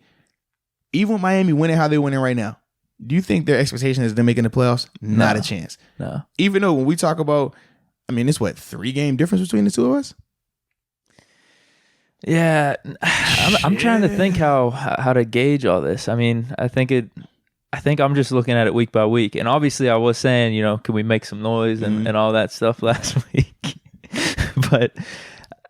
even with Miami winning how they're winning right now, do you think their expectation is they're making the playoffs? Not a chance. No. Even though when we talk about, it's 3-game difference between the two of us. Yeah, I'm trying to think how to gauge all this. I think I'm just looking at it week by week, and obviously I was saying, can we make some noise and all that stuff last week, but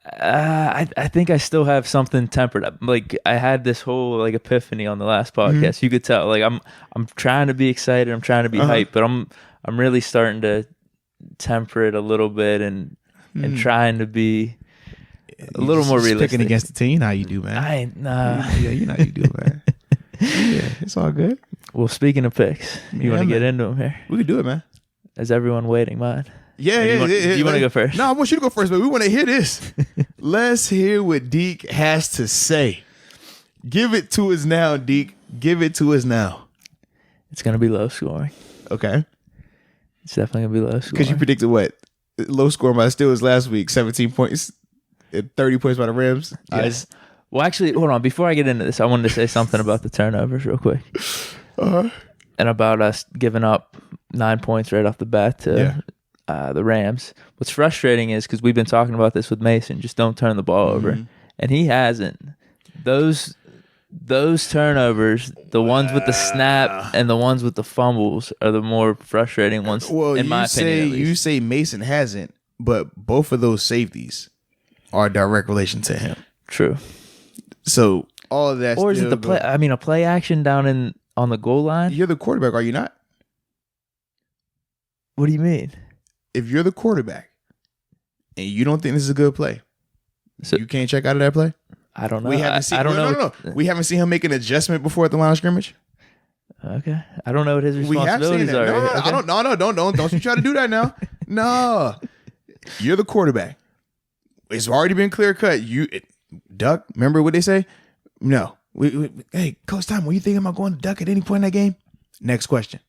I think I still have something tempered. Like I had this whole epiphany on the last podcast. You could tell, I'm trying to be excited, I'm trying to be hyped, but I'm really starting to temper it a little bit and trying to be a little more realistic. Picking against the team, you know how you do, man. Yeah, you know how you do, man. Yeah, it's all good. Well, speaking of picks, you want to get into them here? We can do it, man. Is everyone waiting, man? Yeah. You want to go first? No, I want you to go first, but we want to hear this. Let's hear what Deke has to say. Give it to us now, Deke. Give it to us now. It's going to be low scoring. Okay. It's definitely going to be low scoring. Because you predicted what? Low scoring by the Steelers last week, 17 points. 30 points by the Rams. Yes. Well, actually, hold on. Before I get into this, I wanted to say something about the turnovers real quick. And about us giving up 9 points right off the bat to the Rams. What's frustrating is because we've been talking about this with Mason, just don't turn the ball over. And he hasn't. Those turnovers, the ones with the snap and the ones with the fumbles are the more frustrating ones, in my opinion. You say Mason hasn't, but both of those safeties are a direct relation to him. True. So all of that. Or is it the play? A play action down on the goal line. You're the quarterback, are you not? What do you mean? If you're the quarterback and you don't think this is a good play, so you can't check out of that play. I don't know. We haven't seen. No. We haven't seen him make an adjustment before at the line of scrimmage. Okay, I don't know what his responsibilities are. No, okay. Don't you try to do that now. No, you're the quarterback. It's already been clear cut. Duck. Remember what they say? No. Hey, Coach Tom, were you thinking about going to Duck at any point in that game? Next question.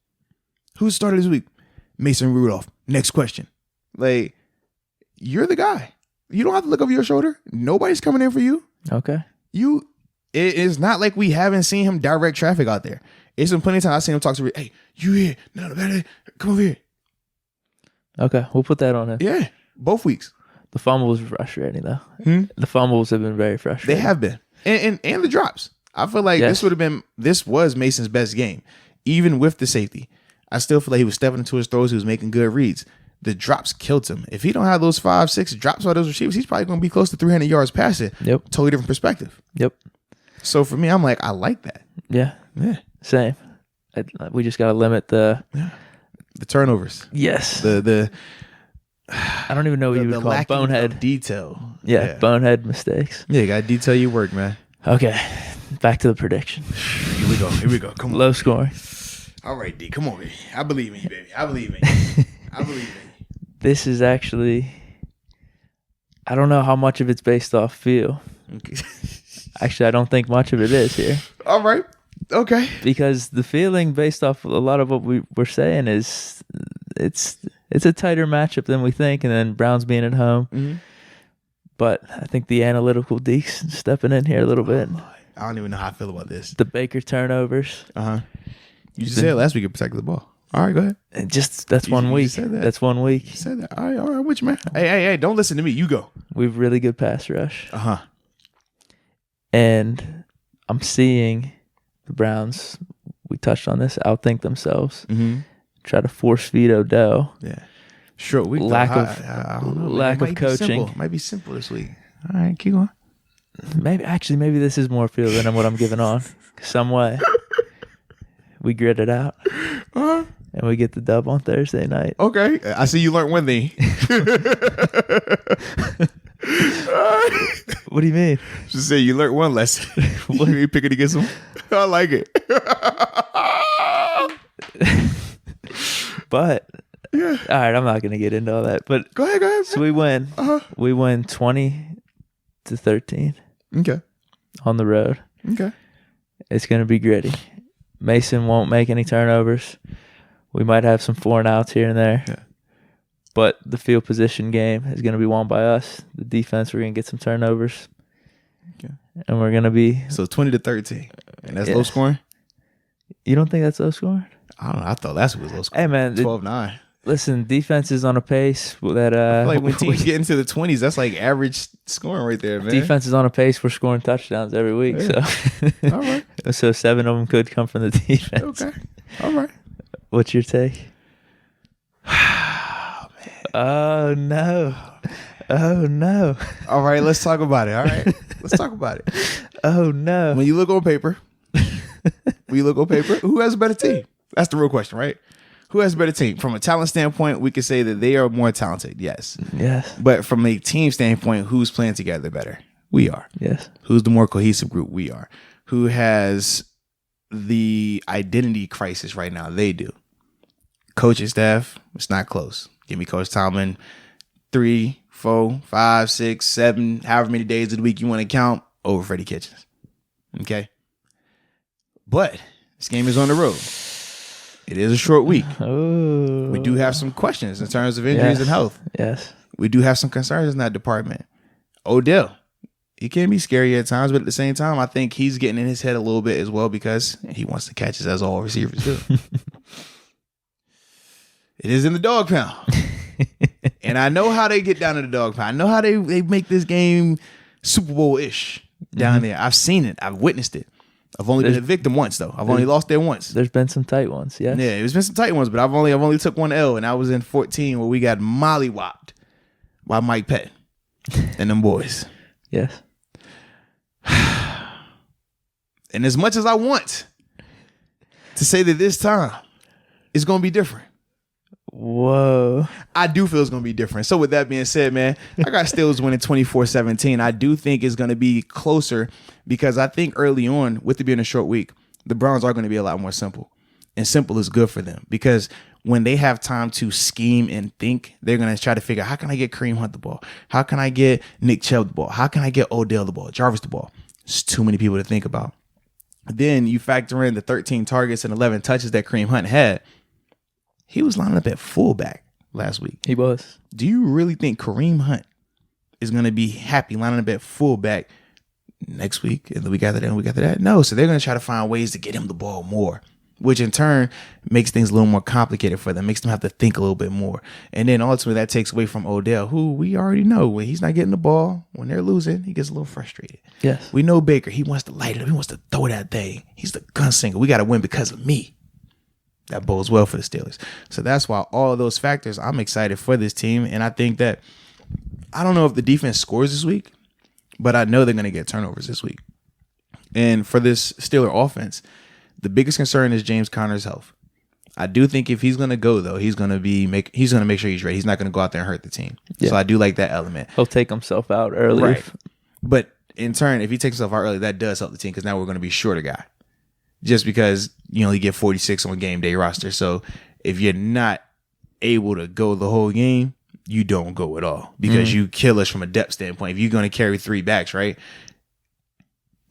Who started this week? Mason Rudolph. Next question. You're the guy. You don't have to look over your shoulder. Nobody's coming in for you. Okay. It's not like we haven't seen him direct traffic out there. It's been plenty of times I've seen him talk to me. Hey, you here? No, come over here. Okay, we'll put that on him. Yeah, both weeks. The fumbles were frustrating, though. The fumbles have been very frustrating. They have been. And the drops. I feel like this was Mason's best game. Even with the safety, I still feel like he was stepping into his throws. He was making good reads. The drops killed him. If he don't have those 5-6 drops on those receivers, he's probably going to be close to 300 yards passing. Yep. Totally different perspective. Yep. So for me, I'm like, I like that. Yeah. Same. We just got to limit the turnovers. Yes. The I don't even know what you would call it. Bonehead detail. Yeah, bonehead mistakes. Yeah, you got to detail your work, man. Okay. Back to the prediction. Here we go. Come on. Low scoring. All right, D. Come on, baby. I believe in you, baby. I believe in you. This is actually, I don't know how much of it's based off feel. Okay. Actually, I don't think much of it is here. All right. Okay. Because the feeling based off a lot of what we're saying is it's a tighter matchup than we think, and then Browns being at home. Mm-hmm. But I think the analytical Deke's stepping in here a little bit. I don't even know how I feel about this. The Baker turnovers. You just said last week you protected the ball. All right, go ahead. That's 1 week. Said that. That's 1 week. You said that. All right, which man? Hey, don't listen to me. You go. We have really good pass rush. And I'm seeing the Browns, we touched on this, outthink themselves. Mm-hmm. Try to force feed Odell. Yeah. Sure. Lack of coaching. It might be simple this week. All right, keep going. Maybe this is more feel than what I'm giving on. Some way. We grit it out. And we get the dub on Thursday night. Okay. I see you learned one thing. What do you mean? Just say you learned one lesson. What are you picking against them? I like it. But yeah. All right, I'm not going to get into all that. But go ahead. So we win. We win 20-13. Okay. On the road. Okay. It's going to be gritty. Mason won't make any turnovers. We might have some 4-and-outs here and there. Yeah. But the field position game is going to be won by us. The defense, we're going to get some turnovers. Okay. And we're going to be... So 20-13. And that's low scoring? You don't think that's low scoring? I don't know. I thought last week was low scoring. Hey, man. 12-9. Listen, defense is on a pace that... I feel like when teams get into the 20s, that's like average scoring right there, man. Defense is on a pace. We're scoring touchdowns every week. Yeah. So, all right. So 7 of them could come from the defense. Okay. All right. What's your take? Oh, no. Oh, no. All right, let's talk about it. All right. Let's talk about it. Oh, no. When you look on paper, who has a better team? That's the real question, right? Who has a better team? From a talent standpoint, we could say that they are more talented, yes. Yes. But from a team standpoint, who's playing together better? We are. Yes. Who's the more cohesive group? We are. Who has the identity crisis right now? They do. Coaching staff, it's not close. Give me Coach Tomlin 3, 4, 5, 6, 7, however many days of the week you want to count over Freddie Kitchens. Okay? But this game is on the road. It is a short week. Oh. We do have some questions in terms of injuries and health. Yes. We do have some concerns in that department. Odell, he can be scary at times, but at the same time, I think he's getting in his head a little bit as well because he wants to catch us as all receivers do. It is in the dog pound. And I know how they get down to the dog pound. I know how they make this game Super Bowl-ish down there. I've seen it. I've witnessed it. I've only been a victim once, though. I've only lost there once. There's been some tight ones, yeah. Yeah, there's been some tight ones, but I've only took one L, and I was in 14 where we got mollywopped by Mike Pettin and them boys. Yes. And as much as I want to say that this time it's going to be different, whoa, I do feel it's going to be different. So with that being said, man, I got Steelers winning 24-17. I do think it's going to be closer because I think early on, with it being a short week, the Browns are going to be a lot more simple. And simple is good for them because when they have time to scheme and think, they're going to try to figure out, how can I get Kareem Hunt the ball? How can I get Nick Chubb the ball? How can I get Odell the ball? Jarvis the ball? It's too many people to think about. Then you factor in the 13 targets and 11 touches that Kareem Hunt had. He was lining up at fullback last week. He was. Do you really think Kareem Hunt is going to be happy lining up at fullback next week and the week after that and the week after that? No. So they're going to try to find ways to get him the ball more. which in turn makes things a little more complicated for them, makes them have to think a little bit more. And then ultimately that takes away from Odell, who we already know when he's not getting the ball, when they're losing, he gets a little frustrated. Yes. We know Baker, he wants to light it up. He wants to throw that thing. He's the gunslinger. We got to win because of me. That bodes well for the Steelers. So that's why all of those factors, I'm excited for this team. And I think that, I don't know if the defense scores this week, but I know they're going to get turnovers this week. And for this Steeler offense, the biggest concern is James Conner's health. I do think if he's going to go, though, he's going to make sure he's ready. He's not going to go out there and hurt the team. Yeah. So I do like that element. He'll take himself out early. Right. But in turn, if he takes himself out early, that does help the team because now we're going to be short a guy. Just because you only get 46 on game day roster. So if you're not able to go the whole game, you don't go at all because you kill us from a depth standpoint. If you're going to carry 3 backs, right?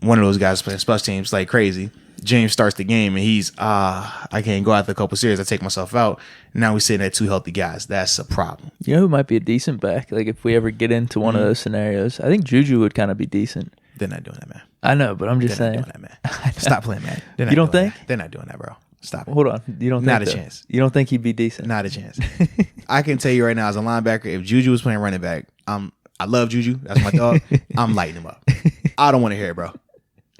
One of those guys playing special teams like crazy. James starts the game and he's, I can't go after a couple series. I take myself out. Now we're sitting at 2 healthy guys. That's a problem. You know who might be a decent back? Like if we ever get into one of those scenarios, I think Juju would kind of be decent. They're not doing that, man. I know, but I'm just saying. Not doing that, man. Stop playing, man. You don't think? They're not doing that, bro. Stop it. Hold on. You don't think Not a chance. You don't think he'd be decent? Not a chance. I can tell you right now as a linebacker, if Juju was playing running back, I love Juju. That's my dog. I'm lighting him up. I don't want to hear it, bro.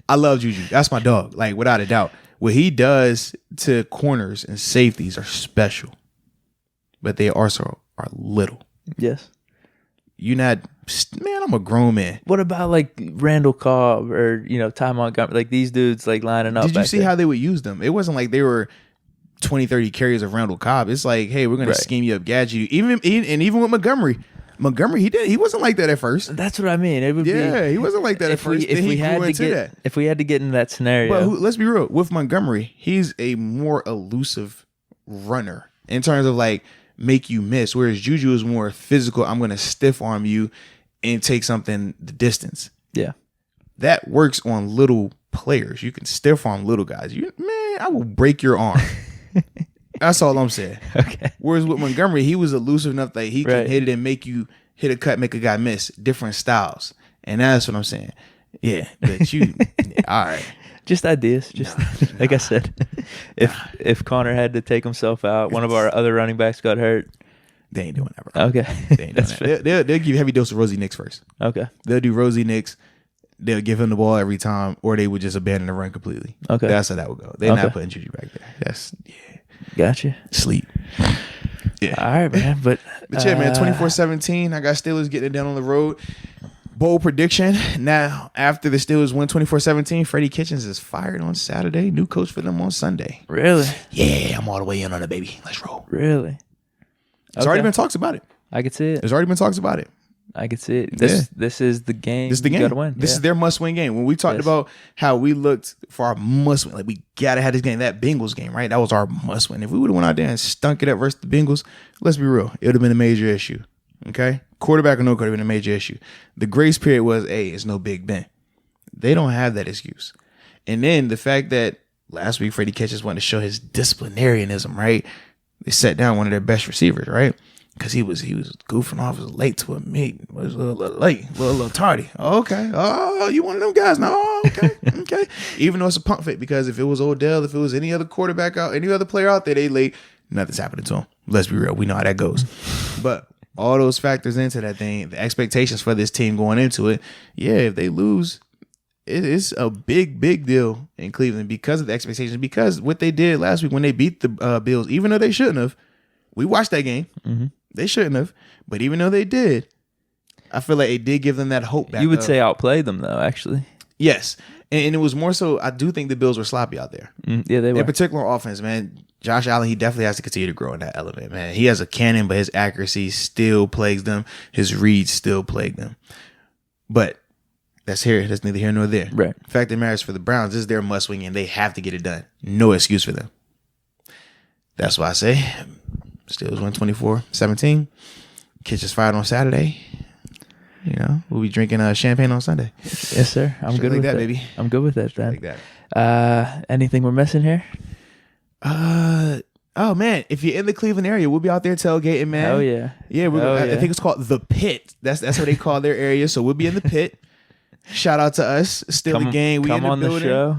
I love Juju. That's my dog. Like, without a doubt. What he does to corners and safeties are special. But they also are little. Yes. You're not, man, I'm a grown man. What about like Randall Cobb or, Ty Montgomery? Like these dudes like lining up. Did you see how they would use them? It wasn't like they were 20, 30 carries of Randall Cobb. It's like, hey, we're going to scheme you up, gadget you. Even with Montgomery, he wasn't like that at first. That's what I mean. It would be, he wasn't like that at first. If we had to get in that scenario. But let's be real. With Montgomery, he's a more elusive runner in terms of like make you miss. Whereas Juju is more physical. I'm going to stiff arm you and take something the distance. Yeah. That works on little players. You can stiff arm little guys. I will break your arm. That's all I'm saying. Okay. Whereas with Montgomery, he was elusive enough that he can hit it and make you hit a cut, make a guy miss. Different styles. And that's what I'm saying. Yeah. But all right. Just ideas. Like I said, if Connor had to take himself out, one of our other running backs got hurt. They ain't doing that, bro. Okay. They ain't doing that. They'll give you a heavy dose of Rosie Nix first. Okay. They'll do Rosie Nix. They'll give him the ball every time, or they would just abandon the run completely. Okay. That's how that would go. They're not putting Juju back there. Yeah. Gotcha. Sleep. Yeah. All right, man. But yeah, man, 24-17. I got Steelers getting it down on the road. Bold prediction. Now, after the Steelers win 24-17, Freddie Kitchens is fired on Saturday. New coach for them on Sunday. Really? Yeah, I'm all the way in on it, baby. Let's roll. Really? There's already been talks about it. I could see it. There's already been talks about it. I could see it. This is the game. This is the game. Gotta win. This is their must-win game. When we talked about how we looked for our must-win, like we gotta have this game. That Bengals game, right? That was our must-win. If we would have went out there and stunk it up versus the Bengals, let's be real, it would have been a major issue. Okay, quarterback or no quarterback, been a major issue. The grace period was, it's no Big Ben. They don't have that excuse. And then the fact that last week Freddie Kitchens wanted to show his disciplinarianism, right? They set down one of their best receivers, right? Because he was goofing off, was late to a meeting, was a little late, a little tardy. Okay, you one of them guys? No, okay. Even though it's a pump fake, because if it was Odell, if it was any other quarterback out, any other player out there, they late, nothing's happening to him. Let's be real, we know how that goes. But all those factors into that thing, the expectations for this team going into it, if they lose, it's a big deal in Cleveland because of the expectations, because what they did last week when they beat the Bills, even though they shouldn't have, we watched that game. Mm-hmm. They shouldn't have, but even though they did, I feel like it did give them that hope back. You would say outplayed them, though, actually. Yes, and it was more so, I do think the Bills were sloppy out there. Yeah, they were. In particular offense, man. Josh Allen, he definitely has to continue to grow in that element, man. He has a cannon, but his accuracy still plagues them. His reads still plague them. But that's neither here nor there. Right. The fact that matters for the Browns, this is their must-win, and they have to get it done. No excuse for them. That's why I say Steelers win 24-17. Kitchens fired on Saturday. We'll be drinking champagne on Sunday. Yes, sir. I'm good with that, baby. I'm good with that, then. Like that. Anything we're missing here? Oh man, if you're in the Cleveland area, we'll be out there tailgating, man. Oh yeah. Yeah, I think it's called the Pit. That's what they call their area. So we'll be in the Pit. Shout out to us. Still a game. We come in the on building. the show.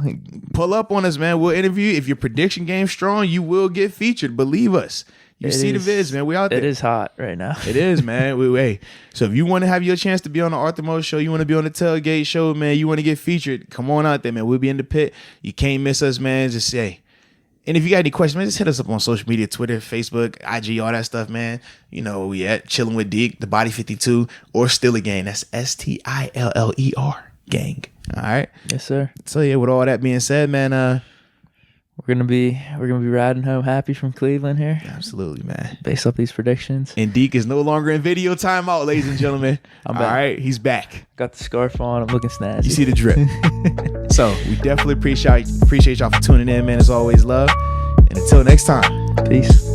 Pull up on us, man. We'll interview you. If your prediction game's strong, you will get featured. Believe us. You see the vids, man. We out there. It is hot right now. It is, man. Hey, so if you want to have your chance to be on the Arthur Moats show, you want to be on the Tailgate show, man, you want to get featured, come on out there, man. We'll be in the pit. You can't miss us, man. Just say. And if you got any questions, man, just hit us up on social media, Twitter, Facebook, IG, all that stuff, man. You know, we at Chilling with Deke, The Body 52, or Still a Gang. That's STILLER gang. All right. Yes, sir. So yeah, with all that being said, man, we're gonna be riding home happy from Cleveland here. Absolutely, man. Based off these predictions. And Deke is no longer in video timeout, ladies and gentlemen. I'm all back. right, he's back. Got the scarf on. I'm looking snazzy. You see the drip. So we definitely appreciate y'all for tuning in, man. As always, love. And until next time, peace.